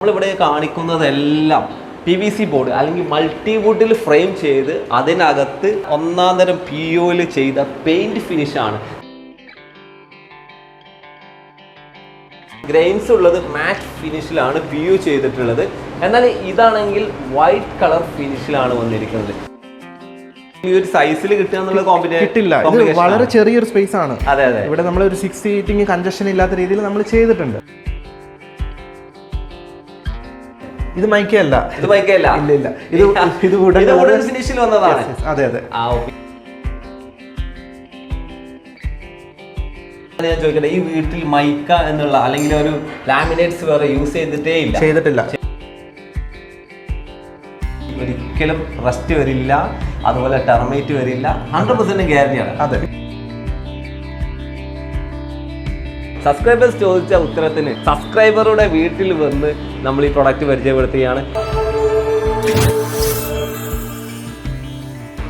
നമ്മളിവിടെ കാണിക്കുന്നതെല്ലാം PVC board അല്ലെങ്കിൽ മൾട്ടിവുഡിൽ frame ചെയ്ത് അതിനകത്ത് ഒന്നാം തരം PU ചെയ്ത പെയിന്റ് ഫിനിഷ് ആണ്. ഗ്രെയിൻസ് ഉള്ളത് മാറ്റ് ഫിനിഷിലാണ് PU ചെയ്തിട്ടുള്ളത്. എന്നാൽ ഇതാണെങ്കിൽ വൈറ്റ് കളർ ഫിനിഷിലാണ് വന്നിരിക്കുന്നത്. ഈ ഒരു സൈസിൽ കിട്ടുക കിട്ടില്ല. ഇത് വളരെ ചെറിയൊരു സ്പേസ് ആണ്. അതെ അതെ, ഇവിടെ നമ്മൾ ഒരു 6 സീറ്റിംഗ് കൺജഷൻ ഇല്ലാത്ത രീതിയിൽ നമ്മൾ ചെയ്തിട്ടുണ്ട്. ഇത് മൈക്കല്ല, ഇല്ല ഇല്ല, ഇത് വുഡൻ ഫിനിഷിൽ വന്നതാണ്. അതെ അതെ. ഞാൻ ചോദിക്കട്ടെ, ഈ വീട്ടിൽ മൈക്ക എന്നുള്ള അല്ലെങ്കിൽ ഒരു ലാമിനേറ്റ്സ് വേറെ യൂസ് ചെയ്തിട്ടില്ല? ഒരിക്കലും റസ്റ്റ് വരില്ല, അതുപോലെ ടെർമൈറ്റ് വരില്ല, 100% ഗ്യാരണ്ടിയാണ്. അതെ. സബ്സ്ക്രൈബേഴ്സ് ചോദിച്ച ഉത്തരത്തിന് സബ്സ്ക്രൈബറുടെ വീട്ടിൽ വന്ന് നമ്മൾ ഈ പ്രൊഡക്റ്റ് പരിചയപ്പെടുത്തുകയാണ്.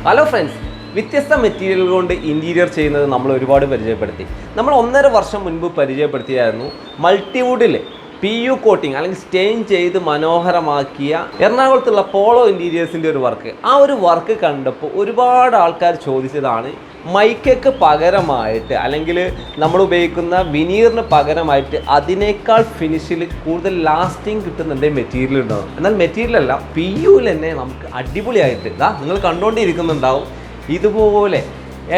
ഹലോ ഫ്രണ്ട്സ്, വ്യത്യസ്ത മെറ്റീരിയൽ കൊണ്ട് ഇൻറ്റീരിയർ ചെയ്യുന്നത് നമ്മൾ ഒരുപാട് പരിചയപ്പെടുത്തി. നമ്മൾ 1.5 വർഷം മുൻപ് പരിചയപ്പെടുത്തിയായിരുന്നു മൾട്ടിവുഡിൽ PU കോട്ടിങ് അല്ലെങ്കിൽ സ്റ്റെയിൻ ചെയ്ത് മനോഹരമാക്കിയ എറണാകുളത്തുള്ള പോളോ ഇൻറ്റീരിയേഴ്സിൻ്റെ ഒരു വർക്ക്. ആ ഒരു വർക്ക് കണ്ടപ്പോൾ ഒരുപാട് ആൾക്കാർ ചോദിച്ചതാണ്, മൈക്കയ്ക്ക് പകരമായിട്ട് അല്ലെങ്കിൽ നമ്മൾ ഉപയോഗിക്കുന്ന വിനീറിന് പകരമായിട്ട് അതിനേക്കാൾ ഫിനിഷിൽ കൂടുതൽ ലാസ്റ്റിംഗ് കിട്ടുന്ന എന്തെങ്കിലും മെറ്റീരിയൽ ഉണ്ടോ? എന്നാൽ മെറ്റീരിയലല്ല, PUവിൽ തന്നെ നമുക്ക് അടിപൊളിയായിട്ട് നിങ്ങൾ കണ്ടുകൊണ്ടിരിക്കുന്നുണ്ടാവും ഇതുപോലെ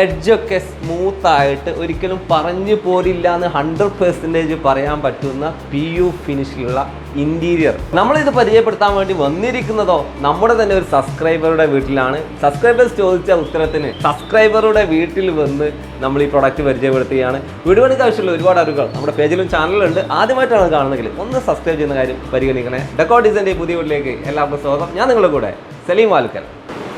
എഡ്ജൊക്കെ സ്മൂത്തായിട്ട് ഒരിക്കലും പറഞ്ഞു പോരില്ല എന്ന് 100% പറയാൻ പറ്റുന്ന PU ഫിനിഷിലുള്ള ഇൻറ്റീരിയർ നമ്മളിത് പരിചയപ്പെടുത്താൻ വേണ്ടി വന്നിരിക്കുന്നതോ നമ്മുടെ തന്നെ ഒരു സബ്സ്ക്രൈബറുടെ വീട്ടിലാണ്. സബ്സ്ക്രൈബേഴ്സ് ചോദിച്ച ഉത്തരത്തിന് സബ്സ്ക്രൈബറുടെ വീട്ടിൽ വന്ന് നമ്മൾ ഈ പ്രൊഡക്റ്റ് പരിചയപ്പെടുത്തുകയാണ്. വീഡിയോ പണിക്ക് ആവശ്യമുള്ള ഒരുപാട് അറിവുകൾ നമ്മുടെ പേജിലും ചാനലുണ്ട്. ആദ്യമായിട്ടാണ് കാണുന്നതെങ്കിൽ ഒന്ന് സബ്സ്ക്രൈബ് ചെയ്യുന്ന കാര്യം പരിഗണിക്കണേ. ഡെക്കോ ഡിസൈൻ്റെ പുതിയ വീട്ടിലേക്ക് എല്ലാവർക്കും സ്വാഗതം. ഞാൻ നിങ്ങളുടെ കൂടെ സലീം വാൽക്കൽ.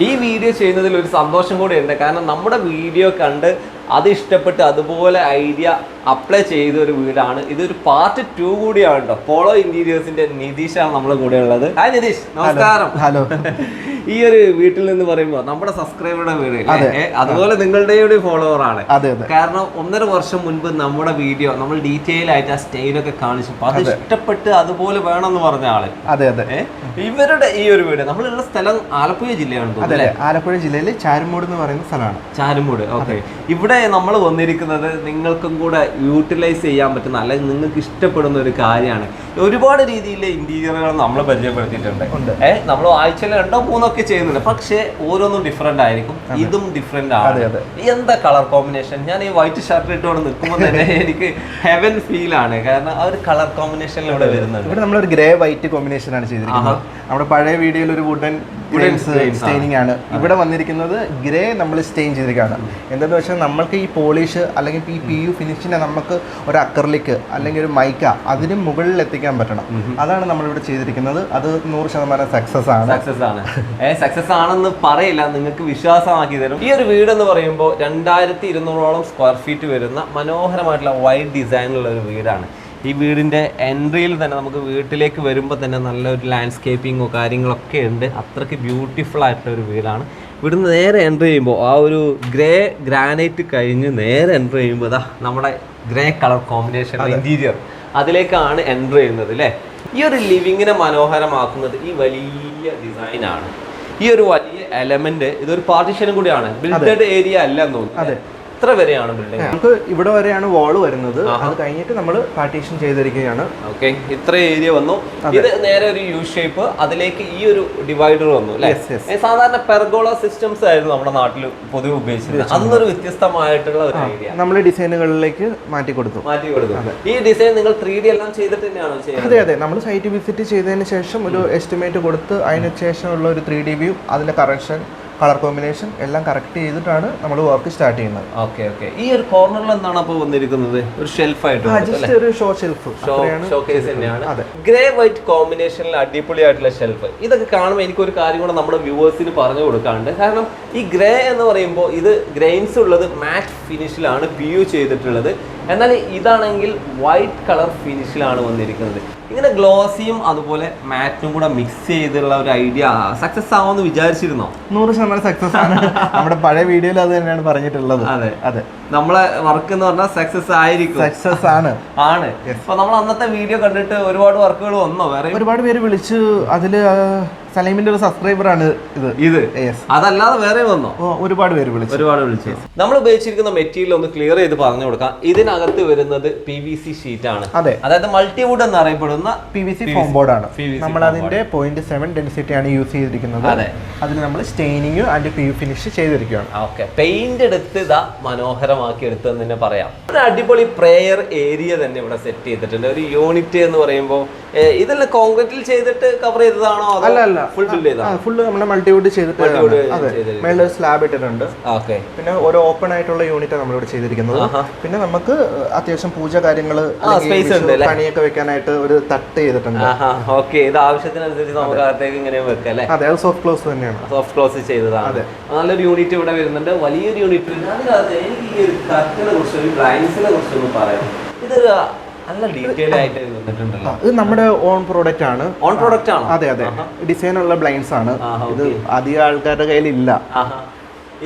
ഈ വീഡിയോ ചെയ്യുന്നതിൽ ഒരു സന്തോഷം കൂടി ഉണ്ട്. കാരണം നമ്മുടെ വീഡിയോ കണ്ട് അത് ഇഷ്ടപ്പെട്ട് അതുപോലെ ഐഡിയ അപ്ലൈ ചെയ്ത ഒരു വീടാണ്. ഇതൊരു പാർട്ട് 2 കൂടിയാണ് കേട്ടോ. പോളോ ഇൻറ്റീരിയേഴ്സിന്റെ നിതീഷാണ് നമ്മുടെ കൂടെ ഉള്ളത്. ഹായ് നിതീഷ്, നമസ്കാരം. ഹലോ. ഈ ഒരു വീട്ടിൽ നിന്ന് പറയുമ്പോൾ നമ്മുടെ സബ്സ്ക്രൈബറുടെ വീട്, അതുപോലെ നിങ്ങളുടെ ഫോളോവർ ആണ്. കാരണം 1.5 വർഷം മുൻപ് നമ്മുടെ വീഡിയോ നമ്മൾ ഡീറ്റെയിൽ ആയിട്ട് ആ സ്റ്റൈലൊക്കെ കാണിച്ചപ്പോൾ അത് ഇഷ്ടപ്പെട്ട് അതുപോലെ വേണമെന്ന് പറഞ്ഞ ആള്. അതെ അതെ. ഇവരുടെ ഈ ഒരു വീട് നമ്മളുള്ള സ്ഥലം ആലപ്പുഴ ജില്ലയാണ്. അതെ, ആലപ്പുഴ ജില്ലയിൽ ചാരുമൂട് എന്ന് പറയുന്ന സ്ഥലമാണ്. ചാരുമൂട്. ഓക്കെ. ഇവിടെ നമ്മൾ വന്നിരിക്കുന്നത് നിങ്ങൾക്കും കൂടെ യൂട്ടിലൈസ് ചെയ്യാൻ പറ്റുന്ന അല്ലെങ്കിൽ നിങ്ങൾക്ക് ഇഷ്ടപ്പെടുന്ന ഒരു കാര്യമാണ്. ഒരുപാട് രീതിയിലെ ഇന്റീരിയറുകൾ നമ്മൾ പരിചയപ്പെടുത്തിയിട്ടുണ്ട്. നമ്മൾ ആഴ്ചയിൽ 2-3 ഒക്കെ ചെയ്യുന്നുണ്ട്. പക്ഷേ ഓരോന്നും ഡിഫറെന്റ് ആയിരിക്കും. ഇതും ഡിഫറെന്റ് ആണ്. എന്താ കളർ കോമ്പിനേഷൻ? ഞാൻ ഈ വൈറ്റ് ഷർട്ട് ഇട്ടുകൊണ്ട് നിൽക്കുമ്പോൾ തന്നെ എനിക്ക് ഹെവൻ ഫീൽ ആണ്. കാരണം ആ ഒരു കളർ കോമ്പിനേഷനിൽ ഇവിടെ വരുന്നുണ്ട്. ഇവിടെ നമ്മളൊരു ഗ്രേ വൈറ്റ് കോമ്പിനേഷൻ ആണ് ചെയ്തിരിക്കുന്നത്. നമ്മുടെ പഴയ വീഡിയോയിൽ ഒരു വുഡൻ സ്റ്റെയിനിങ് ആണ്. ഇവിടെ വന്നിരിക്കുന്നത് ഗ്രേ നമ്മൾ സ്റ്റെയിൻ ചെയ്തിരിക്കുകയാണ്. എന്താണെന്ന് വെച്ചാൽ നമ്മൾക്ക് ഈ പോളിഷ് അല്ലെങ്കിൽ ഈ PU ഫിനിഷിനെ നമുക്ക് ഒരു അക്രലിക് അല്ലെങ്കിൽ ഒരു മൈക്ക അതിന് മുകളിൽ എത്തിക്കാൻ പറ്റണം. അതാണ് നമ്മളിവിടെ ചെയ്തിരിക്കുന്നത്. അത് 100% സക്സസ് ആണ്. സക്സസ് ആണെന്ന് പറയില്ല, നിങ്ങൾക്ക് വിശ്വാസമാക്കി തരും. ഈ ഒരു വീട് എന്ന് പറയുമ്പോൾ 2200ഓളം സ്ക്വയർ ഫീറ്റ് വരുന്ന മനോഹരമായിട്ടുള്ള വൈറ്റ് ഡിസൈനുള്ള ഒരു വീടാണ്. ഈ വീടിൻ്റെ എൻട്രിയിൽ തന്നെ നമുക്ക് വീട്ടിലേക്ക് വരുമ്പോൾ തന്നെ നല്ലൊരു ലാൻഡ്സ്കേപ്പിങ്ങോ കാര്യങ്ങളൊക്കെ ഉണ്ട്. അത്രയ്ക്ക് ബ്യൂട്ടിഫുൾ ആയിട്ടുള്ള ഒരു വീടാണ്. ഇവിടുന്ന് നേരെ എൻട്രി ചെയ്യുമ്പോൾ ആ ഒരു ഗ്രേ ഗ്രാനൈറ്റ് കഴിഞ്ഞ് നേരെ എൻട്രി ചെയ്യുമ്പോൾ നമ്മുടെ ഗ്രേ കളർ കോമ്പിനേഷൻ ഇൻറ്റീരിയർ അതിലേക്കാണ് എൻട്രി ചെയ്യുന്നത് അല്ലേ. ഈ ഒരു ലിവിങ്ങിനെ മനോഹരമാക്കുന്നത് ഈ വലിയ ഡിസൈനാണ്. ഈ ഒരു വലിയ എലമെന്റ് ഇതൊരു പാർട്ടീഷനും കൂടിയാണ്. ബിൽഡഡ് ഏരിയ അല്ല എന്ന് തോന്നുന്നു. ഇത്ര വരെയാണ് ബിൽഡിംഗ്. നമുക്ക് ഇവിടെ വരെയാണ് വാള് വരുന്നത്. അത് കഴിഞ്ഞിട്ട് നമ്മൾ പാർട്ടീഷൻ ചെയ്തിരിക്കുകയാണ്. ഓക്കെ, ഇത്ര ഏരിയ വന്നു. ഇത് നേരെ ഒരു യു ഷേപ്പ്, അതിലേക്ക് ഈ ഒരു ഡിവൈഡർ വന്നു അല്ലേ. സാധാരണ പെർഗോള സിസ്റ്റംസ് ആയിരുന്നു നമ്മുടെ നാട്ടിൽ പൊതുവെ ഉപയോഗിച്ചിരുന്നത്. അതൊന്നൊരു വ്യത്യസ്തമായിട്ടുള്ള ഒരു ഏരിയ നമ്മൾ ഡിസൈനുകളിലേക്ക് മാറ്റി കൊടുത്തു. ഈ ഡിസൈൻ നിങ്ങൾ 3D എല്ലാം ചെയ്തിട്ട് തന്നെയാണോ ചെയ്യുന്നത്? അതെ അതെ, നമ്മൾ സൈറ്റ് വിസിറ്റ് ചെയ്തതിന് ശേഷം ഒരു എസ്റ്റിമേറ്റ് കൊടുത്ത് അതിന് ശേഷമുള്ള ഒരു 3D വ്യൂ, അതിന്റെ കറക്ഷൻ, കളർ കോമ്പിനേഷൻ എല്ലാം കറക്റ്റ് ചെയ്തിട്ടാണ് നമ്മൾ വർക്ക് സ്റ്റാർട്ട് ചെയ്യുന്നത്. Okay okay. ഈ ഒരു കോർണറിൽ എന്താണ് അപ്പോൾ വന്നിരിക്കുന്നത്? ഒരു ഷെൽഫ് ആയിട്ട് ഒരു ഷോ ഷെൽഫ്, ഷോക്കേസ് തന്നെയാണ്. ഗ്രേ വൈറ്റ് കോമ്പിനേഷനിൽ അടിപൊളിയായിട്ടുള്ള ഷെൽഫ്. ഇതൊക്കെ കാണുമ്പോൾ എനിക്കൊരു കാര്യം കൂടെ നമ്മുടെ വ്യൂവേഴ്സിന് പറഞ്ഞു കൊടുക്കാറുണ്ട്. കാരണം ഈ ഗ്രേ എന്ന് പറയുമ്പോൾ ഇത് ഗ്രെയിൻസ് ഉള്ളത് മാറ്റ് ഫിനിഷിലാണ് PU ചെയ്തിട്ടുള്ളത്. എന്നാൽ ഇതാണെങ്കിൽ വൈറ്റ് കളർ ഫിനിഷിലാണ് വന്നിരിക്കുന്നത്. ഇങ്ങനെ ഗ്ലോസിയും അതുപോലെ മാറ്റും കൂടെ മിക്സ് ചെയ്തുള്ള ഒരു ഐഡിയ സക്സസ് ആവുമെന്ന് വിചാരിച്ചിരുന്നോ? 100% സക്സസ് ആണ്. നമ്മുടെ പഴയ വീഡിയോയിൽ അത് തന്നെയാണ് പറഞ്ഞിട്ടുള്ളത്. അതെ അതെ, നമ്മളെ വർക്ക് എന്ന് പറഞ്ഞാൽ സക്സസ് ആയിരിക്കും. സക്സസ് ആണ്. അപ്പൊ നമ്മൾ അന്നത്തെ വീഡിയോ കണ്ടിട്ട് ഒരുപാട് വർക്കുകൾ വന്നോ? വേറെ ഒരുപാട് പേര് വിളിച്ചു. അതില് സലീമിന്റെ ഒരു സബ്സ്ക്രൈബർ ആണ് ഇത്. അതല്ലാതെ വേറെ വന്നോ? ഒരുപാട് പേര് വിളിച്ചു. നമ്മൾ ഉപയോഗിച്ചിരിക്കുന്ന മെറ്റീരിയൽ ഒന്ന് ക്ലിയർ ചെയ്ത് പറഞ്ഞു കൊടുക്കാം. ഇതിനകത്ത് വരുന്നത് PVC ഷീറ്റ് ആണ്. അതായത് മൾട്ടിവുഡ് എന്നറിയപ്പെടുന്ന PVC ഫോം ബോർഡ് ആണ്. നമ്മൾ അതിന്റെ 0.7 ഡെൻസിറ്റി ആണ് യൂസ് ചെയ്തിരിക്കുന്നത്. അതിൽ നമ്മൾ സ്റ്റെയിനിങ് ആൻഡ് PU ഫിനിഷ് ചെയ്തിരിക്കുകയാണ്. പെയിന്റ് എടുത്ത് ഇതാ മനോഹരമാക്കി എടുത്തെന്ന് തന്നെ പറയാം. ഒരു അടിപൊളി പ്രെയർ ഏരിയ തന്നെ ഇവിടെ സെറ്റ് ചെയ്തിട്ടുണ്ട്. ഒരു യൂണിറ്റ് എന്ന് പറയുമ്പോൾ ഇതെല്ലാം കോൺക്രീറ്റിൽ ചെയ്തിട്ട് കവർ ചെയ്തതാണോ? അല്ല, ഫുള്ള് നമ്മുടെ മൾട്ടിവുഡ് ചെയ്തിട്ട് മേളിൽ സ്ലാബ് ഇട്ടിട്ടുണ്ട്. പിന്നെ ഒരു ഓപ്പൺ ആയിട്ടുള്ള യൂണിറ്റ് നമ്മളിവിടെ ചെയ്തിരിക്കുന്നത്. പിന്നെ നമുക്ക് അത്യാവശ്യം പൂജ കാര്യങ്ങള് പണിയൊക്കെ വെക്കാനായിട്ട് ഒരു തട്ട് ചെയ്തിട്ടുണ്ട്. ഇത് ആവശ്യത്തിനനുസരിച്ച് നമുക്ക് അകത്തേക്ക് ഇങ്ങനെ വെക്കാം അല്ലേ? അതെ, അത് സോഫ്റ്റ് ക്ലോസ് തന്നെയാണ്. സോഫ്റ്റ് ക്ലോസ് ചെയ്തതാണ്. നല്ലൊരു യൂണിറ്റ് ഇവിടെ വരുന്നുണ്ട്, വലിയൊരു യൂണിറ്റ്. അതിനകത്ത് എനിക്ക് ഈ ഒരു കട്ടിനെ കുറിച്ച്, ഒരു ബ്ലൈൻഡ്സിനെ കുറിച്ചൊന്നും പറയാം. ഇതൊരു നല്ല ഡീറ്റെയിൽ ആയിട്ട് വന്നിട്ടുണ്ടല്ലോ. ഇത് നമ്മുടെ ഓൺ പ്രോഡക്റ്റ് ആണ്. അതെ, ഡിസൈൻ ഉള്ള ബ്ലൈൻഡ്സ് ആണ്. ഇത് അധികം ആൾക്കാരുടെ കയ്യിൽ ഇല്ല.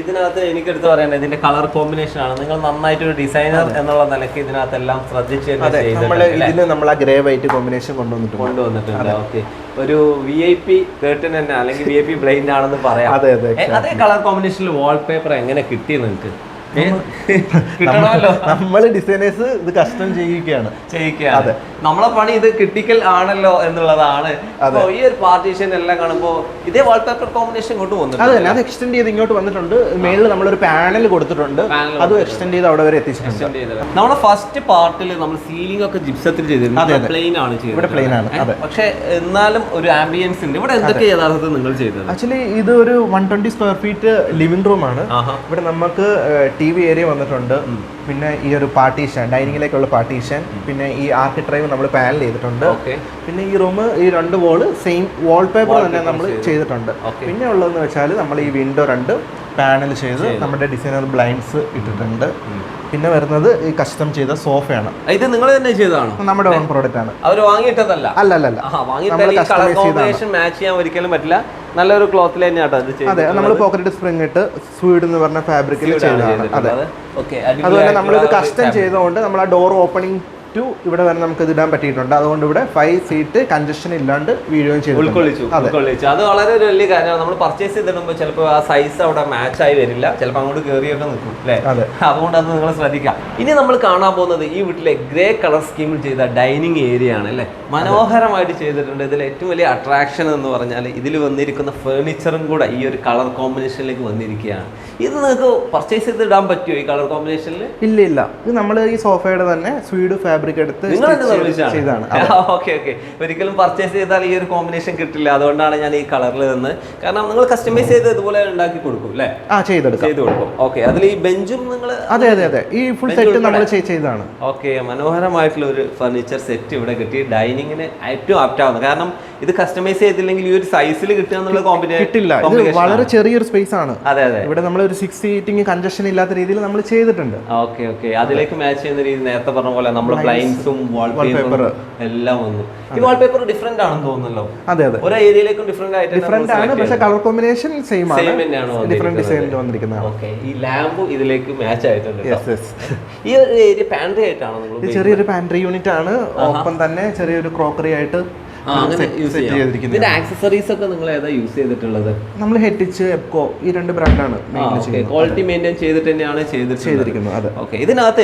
ഇതിനകത്ത് എനിക്കെടുത്ത് പറയേണ്ടത് ഇതിന്റെ കളർ കോമ്പിനേഷൻ ആണ്. നിങ്ങൾ നന്നായിട്ട് ഒരു ഡിസൈനർ എന്നുള്ള നിലയ്ക്ക് ഇതിനകത്തെല്ലാം ശ്രദ്ധിച്ച് നമ്മൾ ആ ഗ്രേ വൈറ്റ് കോമ്പിനേഷൻ കൊണ്ടുവന്നിട്ടുണ്ട്. ഓക്കെ, ഒരു VIP കേർട്ടൻ തന്നെ അല്ലെങ്കിൽ VIP ബ്ലൈൻഡ് ആണെന്ന് പറയാം. അതേ കളർ കോമ്പിനേഷനിൽ വാൾപേപ്പർ എങ്ങനെ കിട്ടി നിങ്ങൾക്ക്? നമ്മള് ഡിസൈനേഴ്സ് ഇത് കസ്റ്റം ചെയ്യിക്കുകയാണ്. അതെ, നമ്മളെ പണി ഇത് ക്രിട്ടിക്കൽ ആണല്ലോ എന്നുള്ളതാണ്. ഈ ഒരു പാർട്ടീഷൻ എല്ലാം കാണുമ്പോൾ ഇതേ വാൾപേപ്പർ കോമ്പിനേഷൻ ഇങ്ങോട്ട് വന്നിട്ടുണ്ട്. അതെ, അത് എക്സ്റ്റെൻഡ് ചെയ്ത് ഇങ്ങോട്ട് വന്നിട്ടുണ്ട്. മേളിൽ നമ്മളൊരു പാനൽ കൊടുത്തിട്ടുണ്ട്, അത് എക്സ്റ്റെൻഡ് ചെയ്ത് അവിടെ വരെ എത്തിച്ചിട്ടുണ്ട്. നമ്മുടെ ഫസ്റ്റ് പാർട്ടിൽ നമ്മൾ സീലിംഗ് ഒക്കെ ജിപ്സത്തിൽ ചെയ്തിരുന്നു. പ്ലെയിൻ ആണ് ചെയ്തത്. പക്ഷെ എന്നാലും ഒരു ആംബിയൻസ് ഉണ്ട് ഇവിടെ. എന്തൊക്കെ യഥാർത്ഥത്തിൽ നിങ്ങൾ ചെയ്തത്? ആക്ച്വലി ഇത് ഒരു 120 സ്ക്വയർ ഫീറ്റ് ലിവിംഗ് റൂം ആണ്. ഇവിടെ നമുക്ക് TV ഏരിയ വന്നിട്ടുണ്ട്. പിന്നെ ഈ ഒരു പാർട്ടീഷൻ, ഡൈനിങ്ങിലേക്കുള്ള പാർട്ടീഷൻ, പിന്നെ ഈ ആർക്ക് ഡ്രൈവ് നമ്മൾ പാനൽ ചെയ്തിട്ടുണ്ട്. പിന്നെ ഈ റൂം, ഈ 2 വോള് സെയിം വാൾപേപ്പർ തന്നെ നമ്മൾ ചെയ്തിട്ടുണ്ട്. പിന്നെ ഉള്ളതെന്ന് വെച്ചാൽ നമ്മൾ ഈ വിൻഡോ 2 പാനൽ ചെയ്ത് നമ്മുടെ ഡിസൈനർ ബ്ലൈൻഡ്സ് ഇട്ടിട്ടുണ്ട്. പിന്നെ വരുന്നത് ഈ കസ്റ്റം ചെയ്ത സോഫയാണ്. ഇത് നിങ്ങൾ തന്നെ ചെയ്തതാണോ? നമ്മുടെ ഓൺ പ്രോഡക്റ്റ് ആണ്. അവർ വാങ്ങിയിട്ടതല്ല? അല്ല, മാച്ച് ചെയ്യാൻ ഒരിക്കലും പറ്റില്ല. നല്ലൊരു ക്ലോത്തിൽ തന്നെയാട്ടോ അത് ചെയ്തത്. അതെ, നമ്മൾ പോക്കറ്റ് സ്പ്രിംഗ് ഇട്ട് സ്വീഡ് എന്ന് പറഞ്ഞ ഫാബ്രിക്കിൽ ചെയ്തതാണ്. അതെ, അതുപോലെ നമ്മളിത് കസ്റ്റം ചെയ്തുകൊണ്ട് നമ്മൾ ആ ഡോർ ഓപ്പണിംഗ് ടു ഇവിടെ വരെ നമുക്ക് ഇത് ഇടാൻ പറ്റിയിട്ടുണ്ട്. അതുകൊണ്ട് ഇവിടെ 5 സീറ്റ് കൺജഷൻ ഇല്ലാണ്ട് വീഡിയോയും ചെയ്തു ഉൾക്കൊള്ളിച്ചു. അത് വളരെ ഒരു വലിയ കാര്യമാണ്. നമ്മൾ പർച്ചേസ് ചെയ്തിടുമ്പോൾ ചിലപ്പോൾ ആ സൈസ് അവിടെ മാച്ച് ആയി വരില്ല, ചിലപ്പോൾ അങ്ങോട്ട് കയറിയൊക്കെ നിൽക്കും അല്ലേ? അതുകൊണ്ട് അത് നിങ്ങൾ ശ്രദ്ധിക്കാം. ഇനി നമ്മൾ കാണാൻ പോകുന്നത് ഈ വീട്ടിലെ ഗ്രേ കളർ സ്കീമിൽ ചെയ്ത ഡൈനിങ് ഏരിയ ആണ് അല്ലേ? മനോഹരമായിട്ട് ചെയ്തിട്ടുണ്ട്. ഇതിൽ ഏറ്റവും വലിയ അട്രാക്ഷൻ എന്ന് പറഞ്ഞാൽ ഇതിൽ വന്നിരിക്കുന്ന ഫേർണിച്ചറും കൂടെ ഈ ഒരു കളർ കോമ്പിനേഷനിലേക്ക് വന്നിരിക്കുകയാണ്. ഇത് നിങ്ങൾക്ക് പർച്ചേസ് ചെയ്തിടാൻ പറ്റുമോ ഈ കളർ കോമ്പിനേഷനിൽ? ഇല്ല, ഇത് നമ്മൾ ഈ സോഫയുടെ തന്നെ സ്വീഡ് ഫാബ്രിക് എടുത്ത് ചെയ്താണ്. ഒരിക്കലും പർച്ചേസ് ചെയ്താൽ ഈ ഒരു കോമ്പിനേഷൻ കിട്ടില്ല. അതുകൊണ്ടാണ് ഞാൻ ഈ കളറിൽ നിന്ന്, കാരണം നിങ്ങൾ കസ്റ്റമൈസ് ചെയ്ത് ഇതുപോലെ ഉണ്ടാക്കി കൊടുക്കും അല്ലേ? ചെയ്ത് കൊടുക്കും. ഓക്കെ, അതിൽ ഈ ബെഞ്ചും നിങ്ങൾ? അതെ, ഈ ഫുൾ സെറ്റ് നമ്മൾ ചെയ്തതാണ്. ഓക്കെ, മനോഹരമായിട്ടുള്ള ഒരു ഫർണിച്ചർ സെറ്റ് ഇവിടെ കിട്ടി. ഡൈനിങ്ങിന് ഏറ്റവും ആപ്റ്റ് ആവുന്നത്, കാരണം ഇത് കസ്റ്റമൈസ് ചെയ്തില്ലെങ്കിൽ ഈ ഒരു സൈസിൽ കിട്ടുക എന്നുള്ള കോമ്പിനേഷൻ കിട്ടില്ല. വളരെ ചെറിയൊരു സ്പേസ് ആണ്. അതെ, ഇവിടെ നമ്മൾ ഒരു 6 സീറ്റിംഗ് കൺജഷൻ ഇല്ലാത്ത രീതിയിൽ നമ്മൾ ചെയ്തിട്ടുണ്ട്. ഓക്കെ, അതിലേക്ക് മാച്ച് ചെയ്യുന്ന രീതി നേരത്തെ പറഞ്ഞ പോലെ നമ്മൾ ബ്ലൈൻഡ്സും വാൾപേപ്പർ എല്ലാം വന്നു. ഈ വാൾപേപ്പർ ഡിഫറെന്റ് ആണെന്ന് തോന്നുന്നല്ലോ. അതെ, ഓരോ ഏരിയയിലേക്കും ഡിഫറെന്റ് ആണ്, പക്ഷേ കളർ കോമ്പിനേഷൻ സെയിം ആണ്. ഡിഫറെന്റ് ഡിസൈനിൽ വന്നിരിക്കുന്നതാണ്. ഓക്കെ, ഈ ലാമ്പ് ഇതിലേക്ക് മാച്ച് ആയിട്ടുണ്ട്. ഈ ഒരു ഏരിയ പാൻട്രി ആയിട്ടാണോ നിങ്ങൾ? ചെറിയൊരു പാൻട്രി യൂണിറ്റ് ആണ്. ഒപ്പം തന്നെ ചെറിയൊരു ക്രോക്കറി ആയിട്ട് ആക്സസറീസ് ഒക്കെ നിങ്ങൾ ഏതാ യൂസ് ചെയ്തിട്ടുള്ളത്? നമ്മൾ ഹെറ്റിച്ച്, എപ്കോ, ഈ 2 ബ്രാൻഡാണ് ക്വാളിറ്റി മെയിൻറ്റെയിൻ ചെയ്തിട്ട് തന്നെയാണ് ചെയ്തിരിക്കുന്നത്. ഓക്കെ, ഇതിനകത്ത്